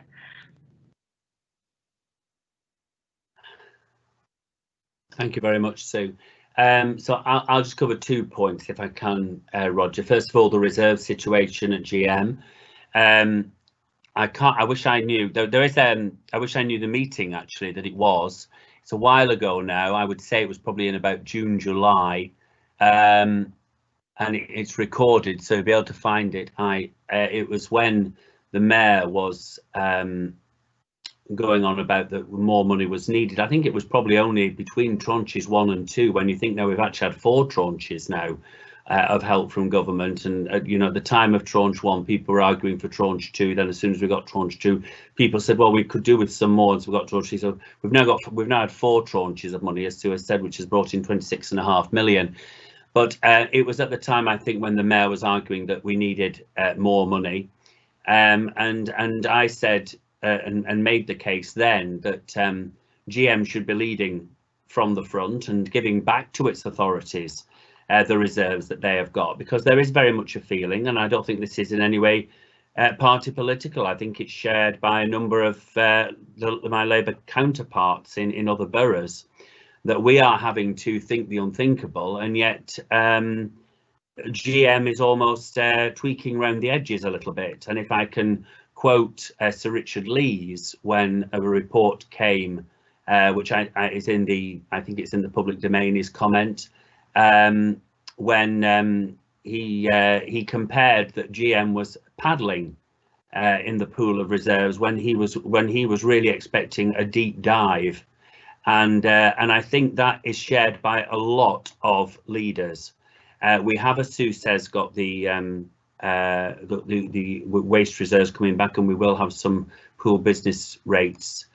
Speaker 1: Thank you very much, Sue. So I'll just cover 2 points if I can, Roger. First of all, the reserve situation at GM. I wish I knew. I wish I knew the meeting actually that it was. It's a while ago now. I would say it was probably in about June, July, and it's recorded, so you'll be able to find it. It was when the Mayor was going on about that more money was needed. I think it was probably only between tranches 1 and 2, when you think now we've actually had 4 tranches now of help from government. And you know, at the time of tranche 1, people were arguing for tranche 2. Then as soon as we got tranche 2, people said, well, we could do with some more as we got tranche 3. So we've now had 4 tranches of money, as Sue has said, which has brought in 26.5 million. But it was at the time, I think, when the Mayor was arguing that we needed more money, and I said and made the case then that GM should be leading from the front and giving back to its authorities the reserves that they have got, because there is very much a feeling, and I don't think this is in any way party political. I think it's shared by a number of my Labour counterparts in other boroughs, that we are having to think the unthinkable, and yet GM is almost tweaking around the edges a little bit. And if I can quote Sir Richard Lees, when a report came, which is in the, I think it's in the public domain, his comment, when he compared that GM was paddling in the pool of reserves when he was really expecting a deep dive, and I think that is shared by a lot of leaders. We have, as Sue says, got the waste reserves coming back, and we will have some pool business rates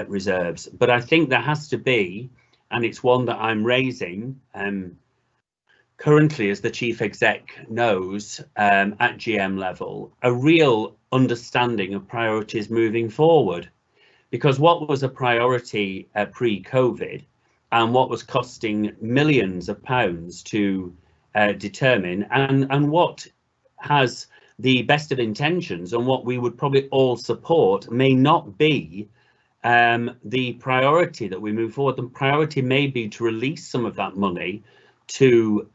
Speaker 1: reserves. But I think there has to be, and it's one that I'm raising currently, as the chief exec knows, at GM level, a real understanding of priorities moving forward. Because what was a priority pre-COVID, and what was costing millions of pounds to determine, and what has the best of intentions and what we would probably all support, may not be the priority that we move forward. The priority may be to release some of that money to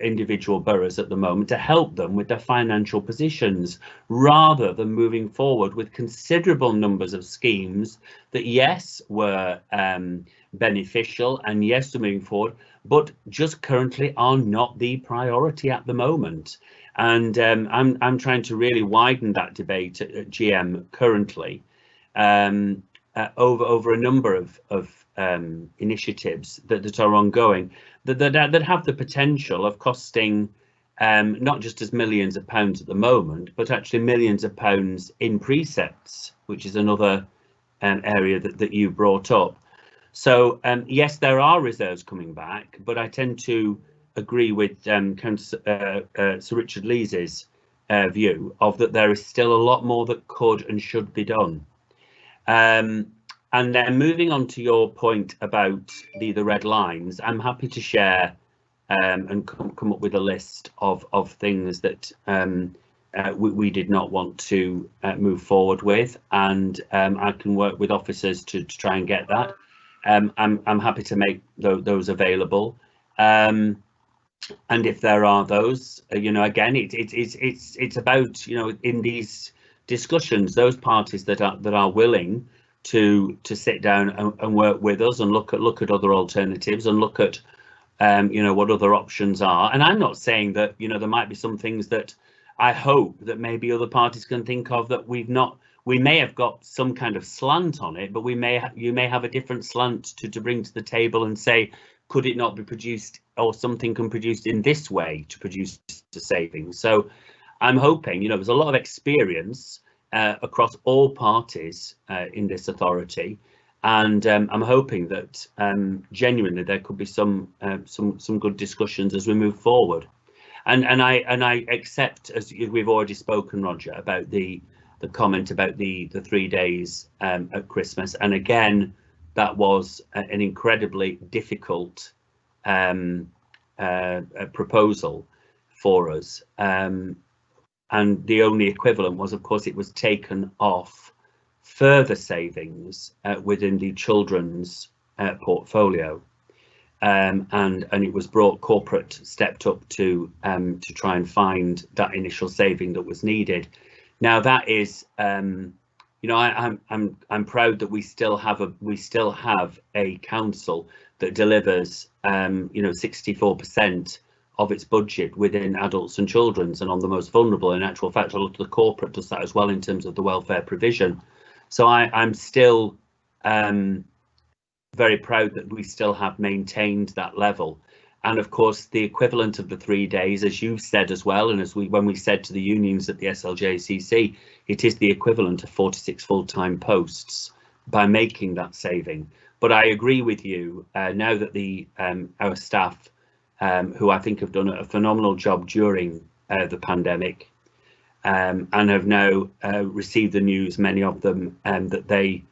Speaker 1: individual boroughs at the moment to help them with their financial positions, rather than moving forward with considerable numbers of schemes that, yes, were beneficial, and yes, we're moving forward, but just currently are not the priority at the moment. And I'm trying to really widen that debate at GM currently over a number of initiatives that are ongoing that have the potential of costing not just as millions of pounds at the moment, but actually millions of pounds in precepts, which is another area that you brought up. So yes, there are reserves coming back, but I tend to agree with Sir Richard Lees's view of that there is still a lot more that could and should be done. And then moving on to your point about the red lines, I'm happy to share and come up with a list of things that we did not want to move forward with, and I can work with officers to try and get that. I'm happy to make those available. And if there are those, you know, again, it's about, you know, in these discussions, those parties that are willing to sit down and work with us and look at other alternatives and look at you know, what other options are. And I'm not saying that, you know, there might be some things that I hope that maybe other parties can think of that we may have got some kind of slant on it, but you may have a different slant to bring to the table and say, could it not be produced or something can produce in this way to produce the savings. So I'm hoping, you know, there's a lot of experience across all parties in this authority, and I'm hoping that genuinely there could be some good discussions as we move forward. And I accept, as we've already spoken, Roger, about the comment about the 3 days at Christmas, and again, that was an incredibly difficult proposal for us, and the only equivalent was, of course, it was taken off further savings within the children's portfolio, and it was brought, corporate stepped up to try and find that initial saving that was needed. Now that is, you know, I'm proud that we still have a council that delivers, you know, 64% of its budget within adults and children's, and on the most vulnerable. In actual fact, a lot of the corporate does that as well in terms of the welfare provision. So I'm still very proud that we still have maintained that level. And of course, the equivalent of the 3 days, as you've said as well, and as when we said to the unions at the SLJCC, it is the equivalent of 46 full-time posts by making that saving. But I agree with you, now that our staff, who I think have done a phenomenal job during the pandemic, and have now received the news, many of them, that they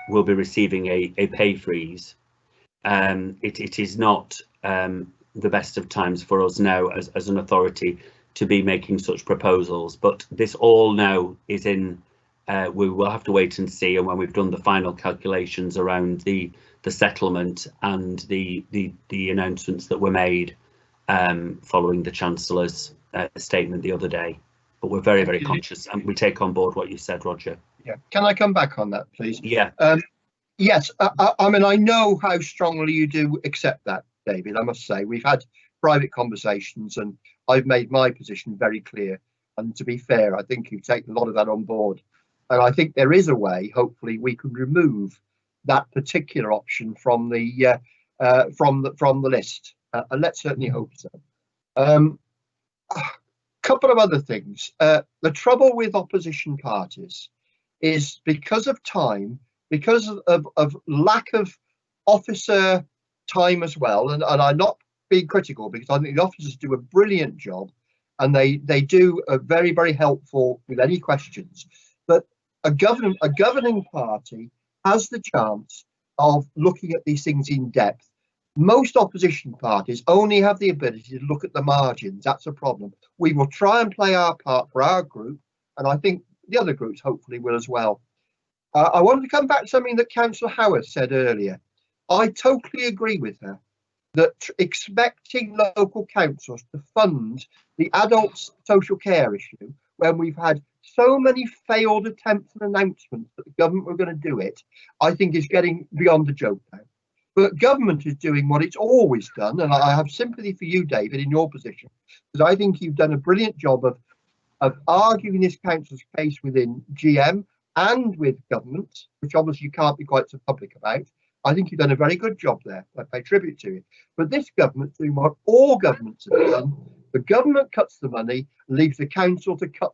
Speaker 1: will be receiving a pay freeze. It is not the best of times for us now as an authority to be making such proposals, but this all now is in, we will have to wait and see, and when we've done the final calculations around the settlement and the announcements that were made following the Chancellor's statement the other day. But we're very, very conscious, and we take on board what you said, Roger.
Speaker 7: Yeah, can I come back on that, please?
Speaker 1: Yeah.
Speaker 7: Yes, I mean, I know how strongly you do accept that, David. I must say, we've had private conversations and I've made my position very clear. And to be fair, I think you take a lot of that on board. And I think there is a way, hopefully, we can remove that particular option from the list. And let's certainly hope so. A couple of other things. The trouble with opposition parties is because of time, because of lack of officer time as well, and I'm not being critical, because I think the officers do a brilliant job and they do a very, very helpful with any questions. But a governing party has the chance of looking at these things in depth. Most opposition parties only have the ability to look at the margins. That's a problem. We will try and play our part for our group, and I think the other groups hopefully will as well. I wanted to come back to something that Councillor Howard said earlier. I totally agree with her that expecting local councils to fund the adult social care issue when we've had so many failed attempts and announcements that the government were going to do it, I think is getting beyond the joke now. But government is doing what it's always done, and I have sympathy for you, David, in your position, because I think you've done a brilliant job of arguing this council's case within GM and with government, which obviously you can't be quite so public about. I think you've done a very good job there. I pay tribute to you. But this government's doing what all governments have done. The government cuts the money, leaves the council to cut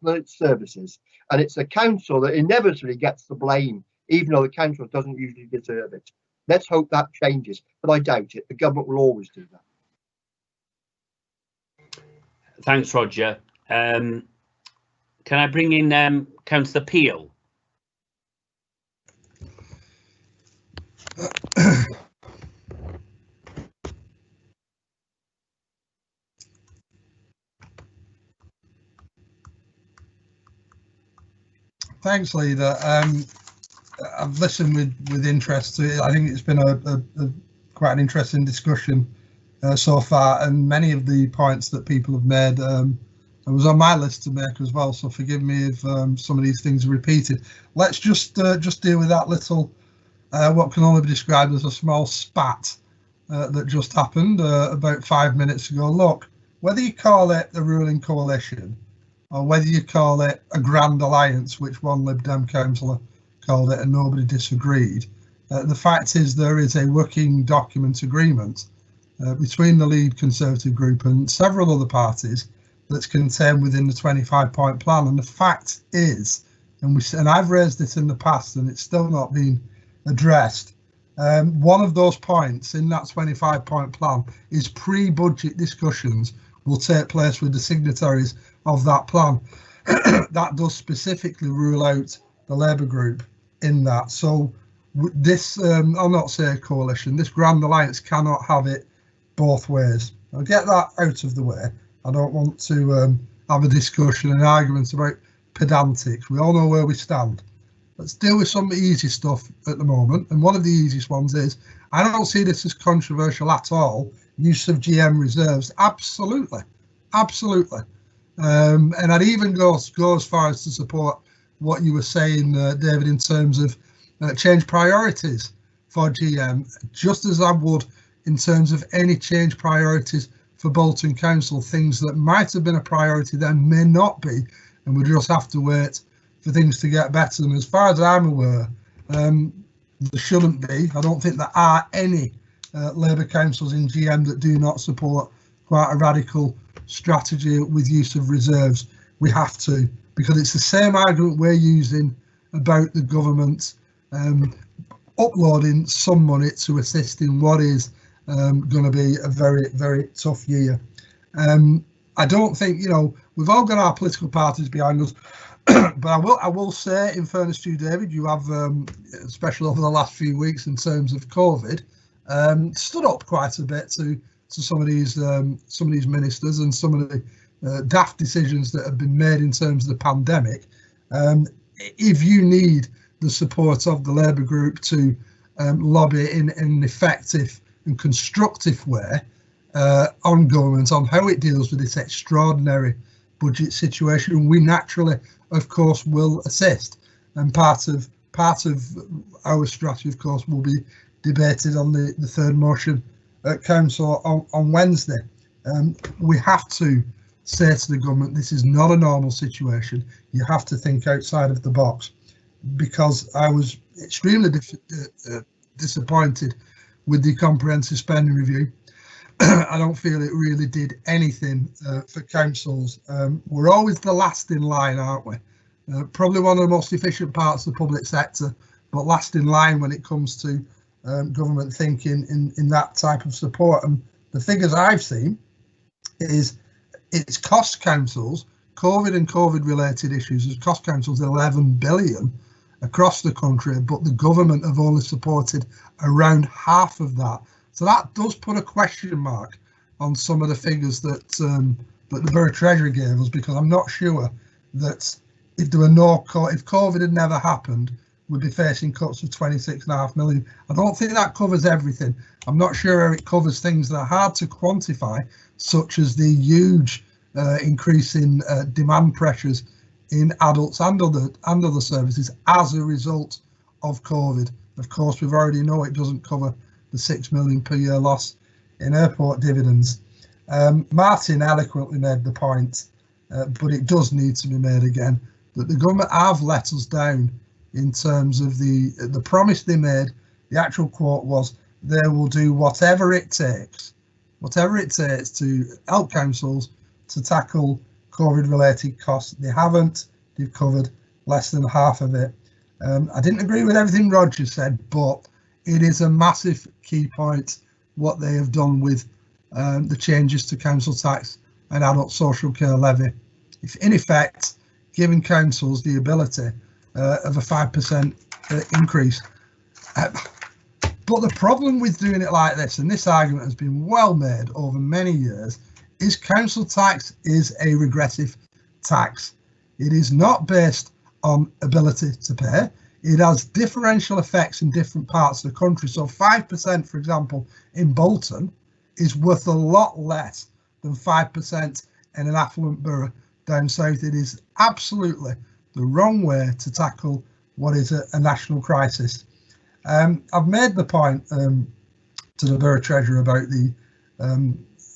Speaker 7: the services. And it's the council that inevitably gets the blame, even though the council doesn't usually deserve it. Let's hope that changes, but I doubt it. The government will always do that.
Speaker 1: Thanks, Roger. Can I bring in Councillor Peel?
Speaker 8: Thanks, Leader. I've listened with interest to it. I think it's been a quite an interesting discussion so far, and many of the points that people have made was on my list to make as well. So forgive me if some of these things are repeated. Let's just deal with that little what can only be described as a small spat that just happened about 5 minutes ago. Look, whether you call it the ruling coalition or whether you call it a grand alliance, which one Lib Dem councillor called it and nobody disagreed, the fact is there is a working document agreement between the lead Conservative group and several other parties that's contained within the 25-point plan. And the fact is, and I've raised this in the past and it's still not been addressed, one of those points in that 25-point plan is pre-budget discussions will take place with the signatories of that plan. That does specifically rule out the Labour group in that. So this, I'll not say a coalition, this Grand Alliance cannot have it both ways. I'll get that out of the way. I don't want to have a discussion and arguments about pedantics. We all know where we stand. Let's deal with some easy stuff at the moment. And one of the easiest ones is, I don't see this as controversial at all. Use of GM reserves, absolutely, absolutely. And I'd even go as far as to support what you were saying, David, in terms of change priorities for GM, just as I would in terms of any change priorities for Bolton Council. Things that might have been a priority then may not be, and we just have to wait for things to get better. And as far as I'm aware, there shouldn't be. I don't think there are any Labour councils in GM that do not support quite a radical strategy with use of reserves. We have to, because it's the same argument we're using about the government uploading some money to assist in what is going to be a very, very tough year. I don't think, you know, we've all got our political parties behind us, but I will say, in fairness to you, David, you have, especially over the last few weeks in terms of COVID, stood up quite a bit to some of these ministers and some of the daft decisions that have been made in terms of the pandemic. If you need the support of the Labour group to lobby in an effective and constructive way on government, on how it deals with this extraordinary budget situation, we naturally, of course, will assist. And part of our strategy, of course, will be debated on the third motion at Council on Wednesday. We have to say to the government, this is not a normal situation. You have to think outside of the box, because I was extremely disappointed with the comprehensive spending review. I don't feel it really did anything for councils. We're always the last in line, aren't we? Probably one of the most efficient parts of the public sector, but last in line when it comes to government thinking in that type of support. And the figures I've seen is it's cost councils, COVID and COVID related issues, has cost councils 11 billion across the country, but the government have only supported around half of that. So that does put a question mark on some of the figures that the Borough Treasurer gave us, because I'm not sure that if there were if COVID had never happened, we'd be facing cuts of 26.5 million. I don't think that covers everything. I'm not sure it covers things that are hard to quantify, such as the huge increase in demand pressures in adults and other services as a result of COVID. Of course, we've already know it doesn't cover the 6 million per year loss in airport dividends. Martin eloquently made the point, but it does need to be made again, that the government have let us down in terms of the promise they made. The actual quote was, they will do whatever it takes to help councils to tackle COVID related costs. They haven't. They've covered less than half of it. I didn't agree with everything Roger said, but it is a massive key point what they have done with the changes to council tax and adult social care levy. If in effect giving councils the ability of a 5% increase. But the problem with doing it like this, and this argument has been well made over many years, is council tax is a regressive tax. It is not based on ability to pay. It has differential effects in different parts of the country. So 5%, for example, in Bolton is worth a lot less than 5% in an affluent borough down south. It is absolutely the wrong way to tackle what is a national crisis. I've made the point to the Borough Treasurer about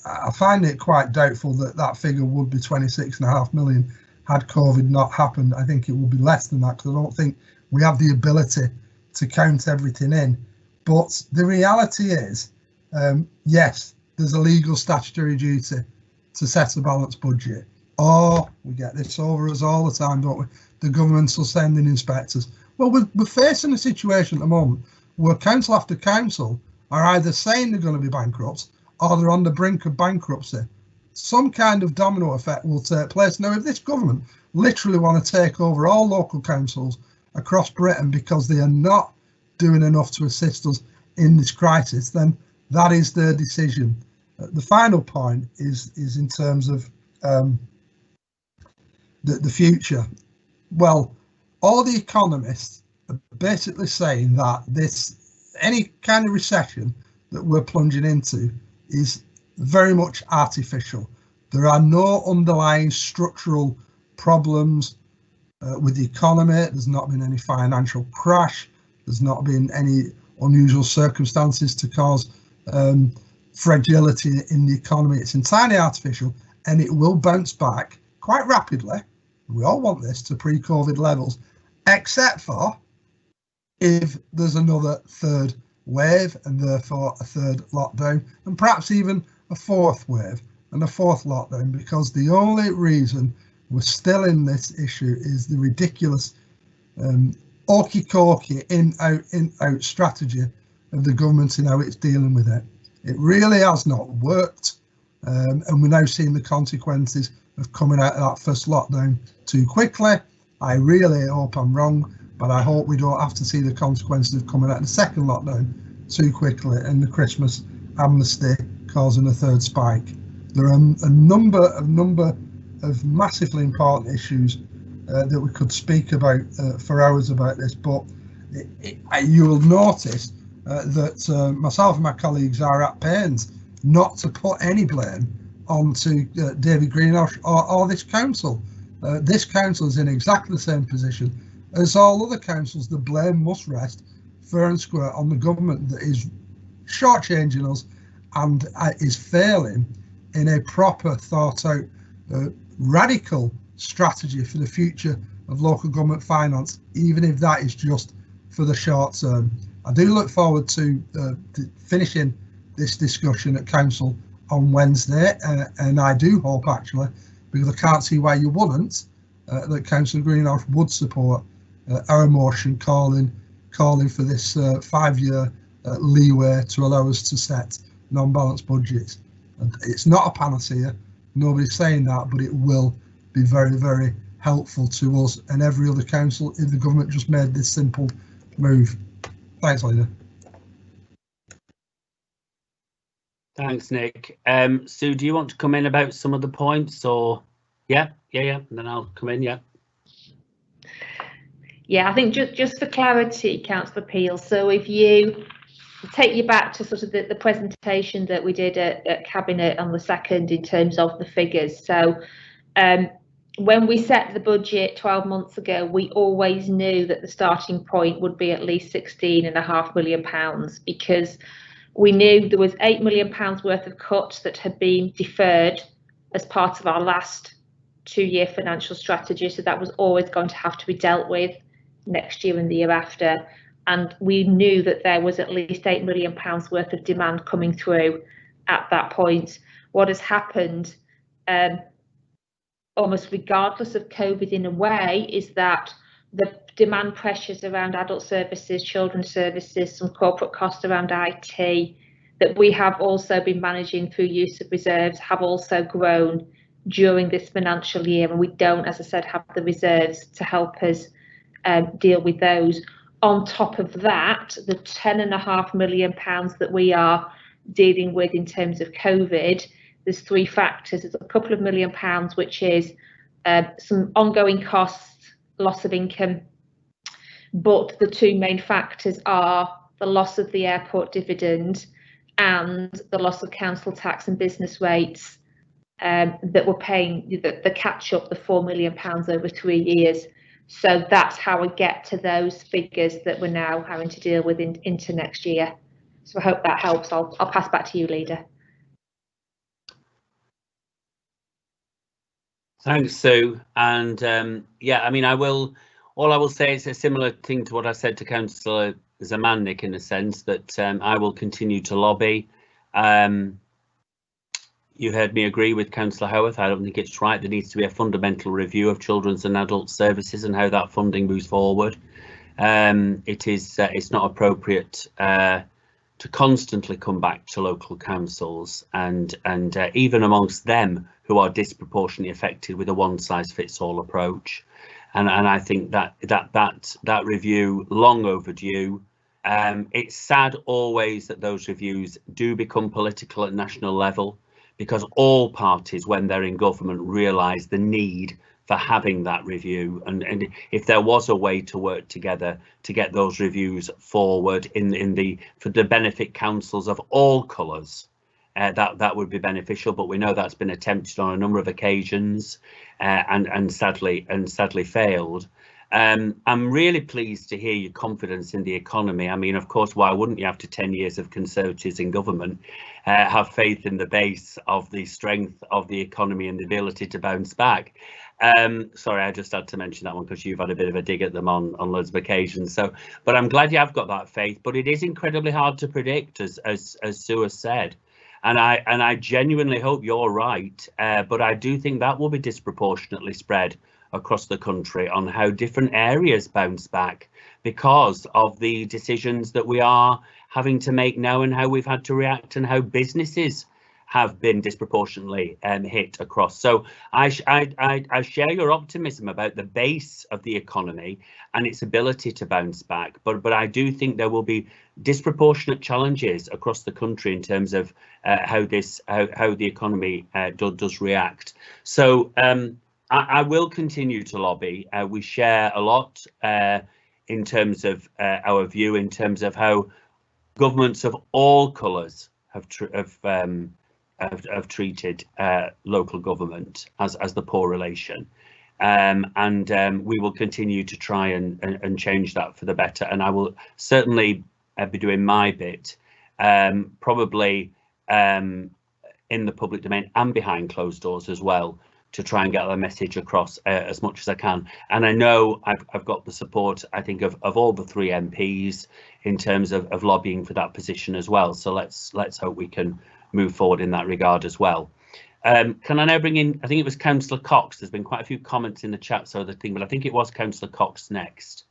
Speaker 8: I find it quite doubtful that figure would be 26.5 million had COVID not happened. I think it will be less than that, because I don't think we have the ability to count everything in. But the reality is, yes, there's a legal statutory duty to set a balanced budget. Or we get this over us all the time, don't we? The government will send in inspectors. Well, we're facing a situation at the moment where council after council are either saying they're going to be bankrupt or they're on the brink of bankruptcy. Some kind of domino effect will take place. Now, if this government literally want to take over all local councils across Britain because they are not doing enough to assist us in this crisis, then that is their decision. The final point is in terms of the future. Well, all the economists are basically saying that any kind of recession that we're plunging into is very much artificial. There are no underlying structural problems with the economy. There's not been any financial crash. There's not been any unusual circumstances to cause fragility in the economy. It's entirely artificial, and it will bounce back quite rapidly. We all want this to pre-COVID levels, except for if there's another third wave and therefore a third lockdown, and perhaps even a fourth wave and a fourth lockdown, because the only reason we're still in this issue is the ridiculous okey-cokey in-out strategy of the government in how it's dealing with it. It really has not worked, and we're now seeing the consequences of coming out of that first lockdown too quickly. I really hope I'm wrong, but I hope we don't have to see the consequences of coming out of the second lockdown too quickly and the Christmas amnesty causing a third spike. There are a number of massively important issues that we could speak about for hours about this, but you will notice that myself and my colleagues are at pains not to put any blame onto David Greenhouse or this council. This council is in exactly the same position as all other councils. The blame must rest fair and square on the government that is shortchanging us and is failing in a proper, thought out, radical strategy for the future of local government finance, even if that is just for the short term. I do look forward to finishing this discussion at council on Wednesday, and I do hope, actually, because I can't see why you wouldn't, that Councillor Greenhouse would support our motion calling for this 5-year leeway to allow us to set non-balanced budgets. It's not a panacea, nobody's saying that, but it will be very, very helpful to us and every other council if the government just made this simple move. Thanks, Leader.
Speaker 1: Thanks, Nick. Sue, do you want to come in about some of the points, or yeah, and then I'll come in.
Speaker 3: Yeah, I think just for clarity, Councillor Peel. So if you take you back to sort of the presentation that we did at Cabinet on the 2nd in terms of the figures. So when we set the budget 12 months ago, we always knew that the starting point would be at least £16.5 million, because we knew there was £8 million worth of cuts that had been deferred as part of our last 2-year financial strategy. So that was always going to have to be dealt with next year and the year after. And we knew that there was at least £8 million worth of demand coming through at that point. What has happened, almost regardless of COVID in a way, is that the demand pressures around adult services, children's services, some corporate costs around IT that we have also been managing through use of reserves have also grown during this financial year, and we don't, as I said, have the reserves to help us deal with those. On top of that, the £10.5 million that we are dealing with in terms of COVID, there's 3 factors. There's a couple of £1 million, which is some ongoing costs, loss of income, but the 2 main factors are the loss of the airport dividend and the loss of council tax and business rates that we're paying, the catch up, the £4 million over 3 years. So that's how we get to those figures that we're now having to deal with into next year. So I hope that helps. I'll pass back to you, Leader.
Speaker 1: Thanks, Sue. And yeah, I mean, all I will say is a similar thing to what I said to Councillor Zamanik, in the sense that I will continue to lobby. you heard me agree with Councillor Howarth. I don't think it's right. There needs to be a fundamental review of children's and adult services and how that funding moves forward. It's not appropriate to constantly come back to local councils and even amongst them who are disproportionately affected with a one-size-fits-all approach. And I think that review, long overdue. It's sad always that those reviews do become political at national level, because all parties, when they're in government, realise the need for having that review, and if there was a way to work together to get those reviews forward for the benefit councils of all colours, that would be beneficial. But we know that's been attempted on a number of occasions and sadly failed. I'm really pleased to hear your confidence in the economy. I mean, of course, why wouldn't you, after 10 years of Conservatives in government, have faith in the base of the strength of the economy and the ability to bounce back? Sorry, I just had to mention that one because you've had a bit of a dig at them on loads of occasions. So, but I'm glad you have got that faith. But it is incredibly hard to predict, as Sue has said, and I genuinely hope you're right. But I do think that will be disproportionately spread across the country on how different areas bounce back because of the decisions that we are having to make now and how we've had to react and how businesses have been disproportionately hit across. So I share your optimism about the base of the economy and its ability to bounce back, but I do think there will be disproportionate challenges across the country in terms of how the economy does react. So I will continue to lobby. We share a lot in terms of our view, in terms of how governments of all colours have treated local government as the poor relation, and we will continue to try and change that for the better. And I will certainly be doing my bit, probably in the public domain and behind closed doors as well, to try and get the message across as much as I can. And I know I've got the support, I think, of all the 3 MPs in terms of lobbying for that position as well. So let's hope we can move forward in that regard as well. Can I now bring in, I think it was Councillor Cox. There's been quite a few comments in the chat, so the thing, but I think it was Councillor Cox next.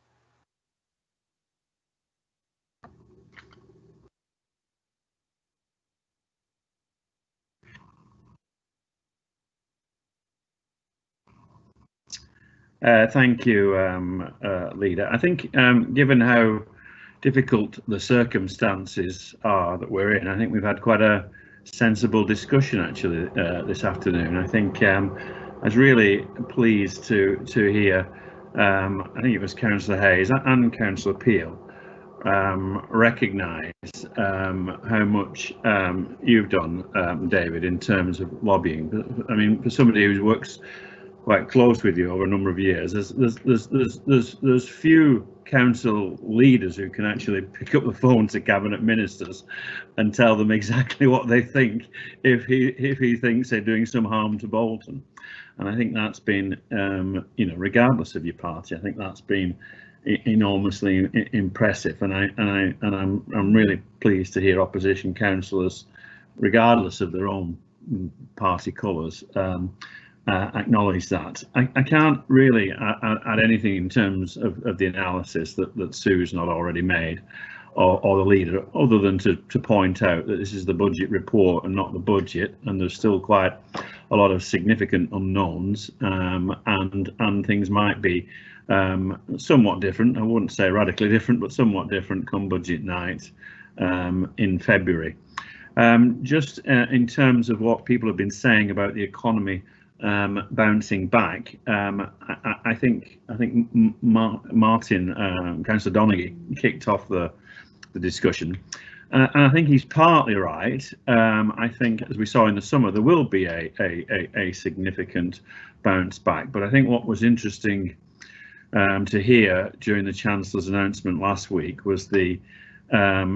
Speaker 9: Thank you, Leader. I think given how difficult the circumstances are that we're in, I think we've had quite a sensible discussion actually this afternoon. I think I was really pleased to hear, I think it was Councillor Hayes and Councillor Peel recognise how much you've done, David, in terms of lobbying. I mean, for somebody who works quite close with you over a number of years, there's few council leaders who can actually pick up the phone to cabinet ministers and tell them exactly what they think if he thinks they're doing some harm to Bolton. And I think that's been, you know, regardless of your party, I think that's been enormously impressive. And I'm really pleased to hear opposition councillors, regardless of their own party colours, acknowledge that. I can't really add anything in terms of the analysis that Sue's not already made, or the leader, other than to point out that this is the budget report and not the budget, and there's still quite a lot of significant unknowns, and things might be somewhat different. I wouldn't say radically different, but somewhat different come budget night in February. Just in terms of what people have been saying about the economy bouncing back, I think Martin, Councillor Donaghy, kicked off the discussion, and I think he's partly right. I think, as we saw in the summer, there will be a significant bounce back, but I think what was interesting to hear during the Chancellor's announcement last week was the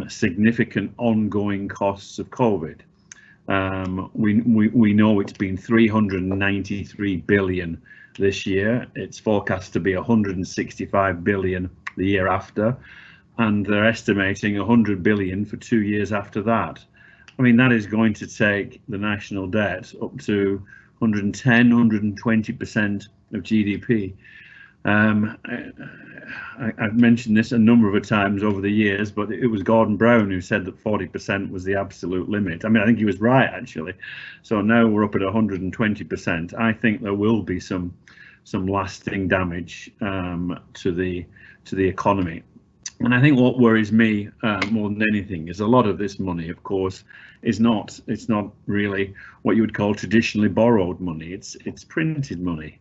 Speaker 9: significant ongoing costs of COVID. We know it's been 393 billion this year. It's forecast to be 165 billion the year after, and they're estimating 100 billion for 2 years after that. I mean, that is going to take the national debt up to 110, 120% of GDP. I've mentioned this a number of times over the years, but it was Gordon Brown who said that 40% was the absolute limit. I mean, I think he was right, actually. So now we're up at 120%. I think there will be some lasting damage to the economy. And I think what worries me more than anything is a lot of this money, of course, it's not really what you would call traditionally borrowed money. It's printed money,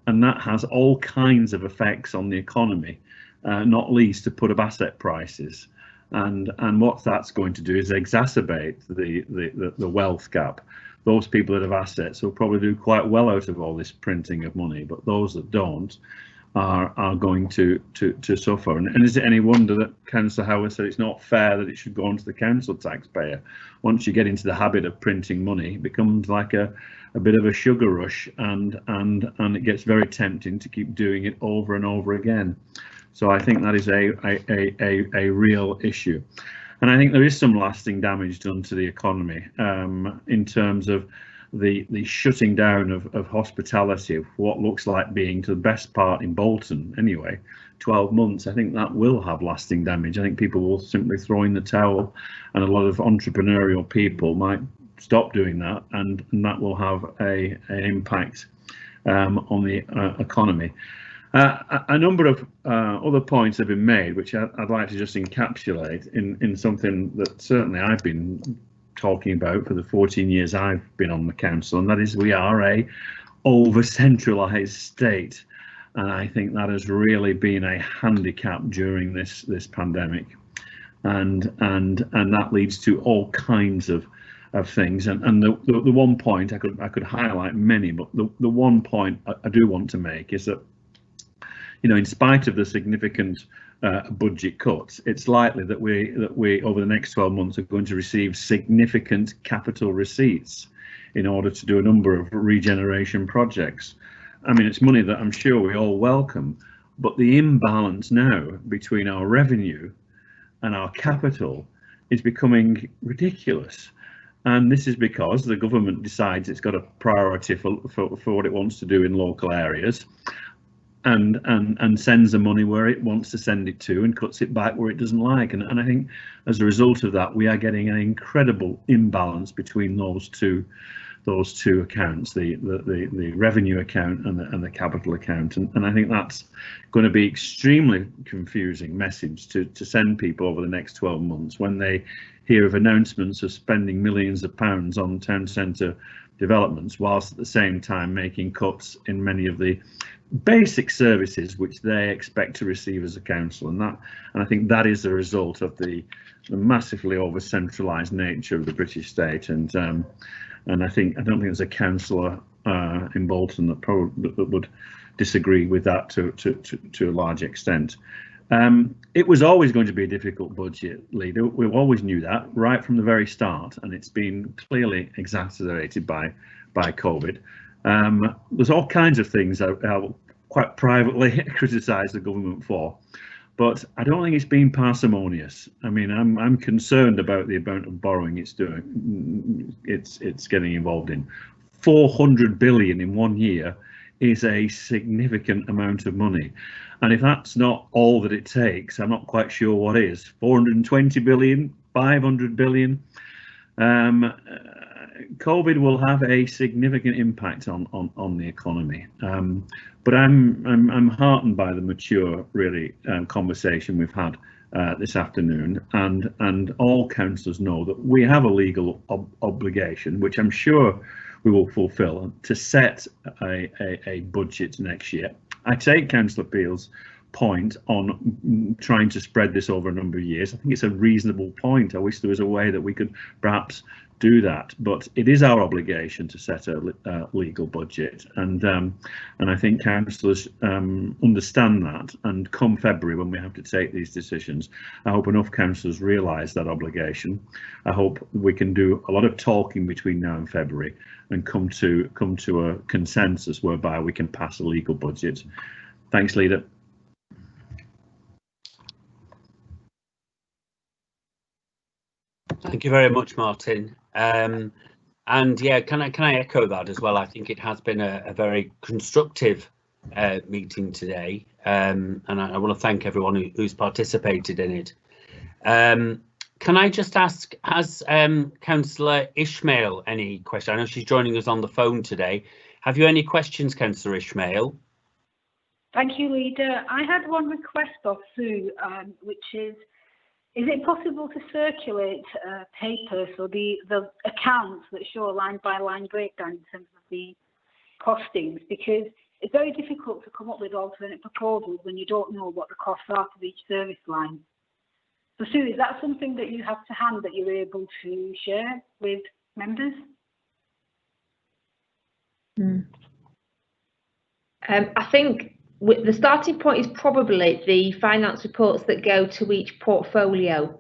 Speaker 9: and that has all kinds of effects on the economy, not least to put up asset prices. And what that's going to do is exacerbate the wealth gap. Those people that have assets will probably do quite well out of all this printing of money, but those that don't are going to suffer. And is it any wonder that Councillor Howard said it's not fair that it should go onto the council taxpayer? Once you get into the habit of printing money, it becomes like a bit of a sugar rush, and it gets very tempting to keep doing it over and over again. So I think that is a real issue. And I think there is some lasting damage done to the economy in terms of the shutting down of hospitality, of what looks like being, to the best part in Bolton anyway, 12 months. I think that will have lasting damage. I think people will simply throw in the towel, and a lot of entrepreneurial people might stop doing that, and that will have an impact on the economy. A number of other points have been made, which I'd like to just encapsulate in something that certainly I've been talking about for the 14 years I've been on the council, and that is we are a over-centralised state, and I think that has really been a handicap during this pandemic, and that leads to all kinds of things. And the one point I could highlight many, but the one point I do want to make is that, you know, in spite of the significant budget cuts, it's likely that we over the next 12 months are going to receive significant capital receipts in order to do a number of regeneration projects. I mean, it's money that I'm sure we all welcome, but the imbalance now between our revenue and our capital is becoming ridiculous. And this is because the government decides it's got a priority for what it wants to do in local areas, and sends the money where it wants to send it to, and cuts it back where it doesn't like. And I think as a result of that, we are getting an incredible imbalance between those two accounts, the revenue account and the capital account. And I think that's going to be extremely confusing message to send people over the next 12 months when they hear of announcements of spending millions of pounds on town centre developments, whilst at the same time making cuts in many of the basic services which they expect to receive as a council. And I think that is the result of the massively over centralised nature of the British state. And I don't think there's a councillor in Bolton that would disagree with that to a large extent. It was always going to be a difficult budget, leader. We always knew that right from the very start, and it's been clearly exacerbated by COVID. There's all kinds of things I'll quite privately criticise the government for, but I don't think it's been parsimonious. I mean, I'm concerned about the amount of borrowing it's doing. It's getting involved in. 400 billion in 1 year is a significant amount of money, and if that's not all that it takes, I'm not quite sure what is. 420 billion, 500 billion. COVID will have a significant impact on the economy, but I'm heartened by the mature, really, conversation we've had this afternoon, and all councillors know that we have a legal obligation, which I'm sure we will fulfil, to set a budget next year. I take Councillor Peel's point on trying to spread this over a number of years. I think it's a reasonable point. I wish there was a way that we could perhaps do that, but it is our obligation to set a legal budget, and I think councillors understand that. And come February, when we have to take these decisions, I hope enough councillors realise that obligation. I hope we can do a lot of talking between now and February and come to a consensus whereby we can pass a legal budget. Thanks, leader.
Speaker 1: Thank you very much, Martin. And yeah, can I echo that as well? I think it has been a very constructive meeting today, and I want to thank everyone who's participated in it. Can I just ask, has Councillor Ishmael any question? I know she's joining us on the phone today. Have you any questions, Councillor Ishmael?
Speaker 10: Thank you, Leader. I had one request of Sue, which is it possible to circulate paper, so the accounts that show a line-by-line breakdown in terms of the costings? Because it's very difficult to come up with alternate proposals when you don't know what the costs are for each service line. So Sue, is that something that you have to hand that you're able to share with members?
Speaker 3: I think the starting point is probably the finance reports that go to each portfolio,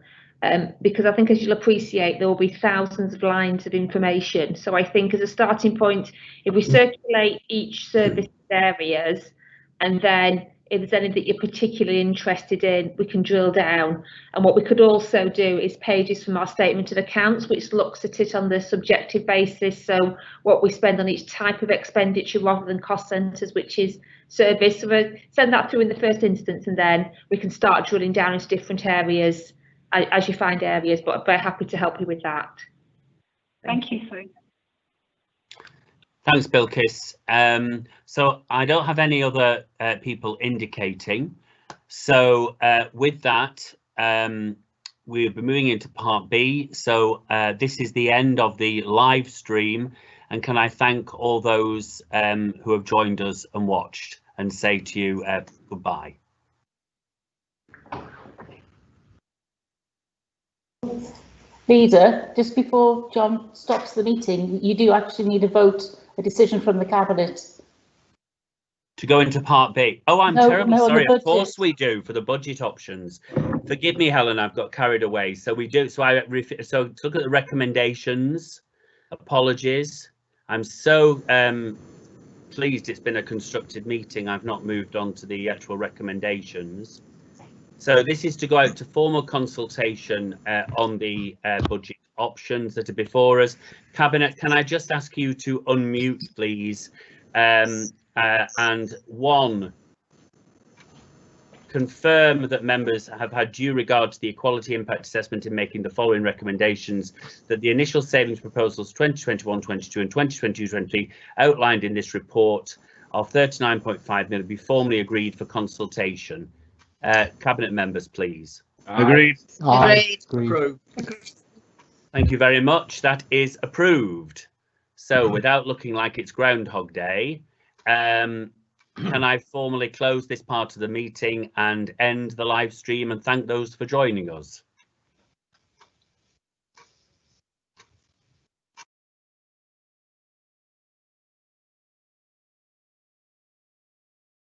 Speaker 3: because I think, as you'll appreciate, there will be thousands of lines of information. So I think as a starting point, if we circulate each service areas, and then if there's anything you're particularly interested in, we can drill down. And what we could also do is pages from our statement of accounts, which looks at it on the subjective basis. So what we spend on each type of expenditure rather than cost centres, which is service. So we'll send that through in the first instance, and then we can start drilling down into different areas as you find areas, but I'm very happy to help you with that.
Speaker 10: Thank you, Sue.
Speaker 1: Thanks, Bilkis. So I don't have any other people indicating. So with that, we'll be moving into part B. So this is the end of the live stream. And can I thank all those who have joined us and watched, and say to you goodbye.
Speaker 11: Leader, just before John stops the meeting, you do actually need a decision from the Cabinet.
Speaker 1: To go into part B. Oh, I'm terribly sorry. Of course we do, for the budget options. Forgive me, Helen, I've got carried away. So we do. So so look at the recommendations. Apologies. I'm so pleased it's been a constructive meeting. I've not moved on to the actual recommendations. So this is to go out to formal consultation on the budget options that are before us. Cabinet, can I just ask you to unmute, please? And one, confirm that members have had due regard to the equality impact assessment in making the following recommendations: that the initial savings proposals 2021-22 and 2022-23 outlined in this report of 39.5 million be formally agreed for consultation. Cabinet members, please.
Speaker 9: Agreed.
Speaker 2: Agreed.
Speaker 7: Approved.
Speaker 1: Thank you very much. That is approved. So without looking like it's Groundhog Day, can I formally close this part of the meeting and end the live stream and thank those for joining us?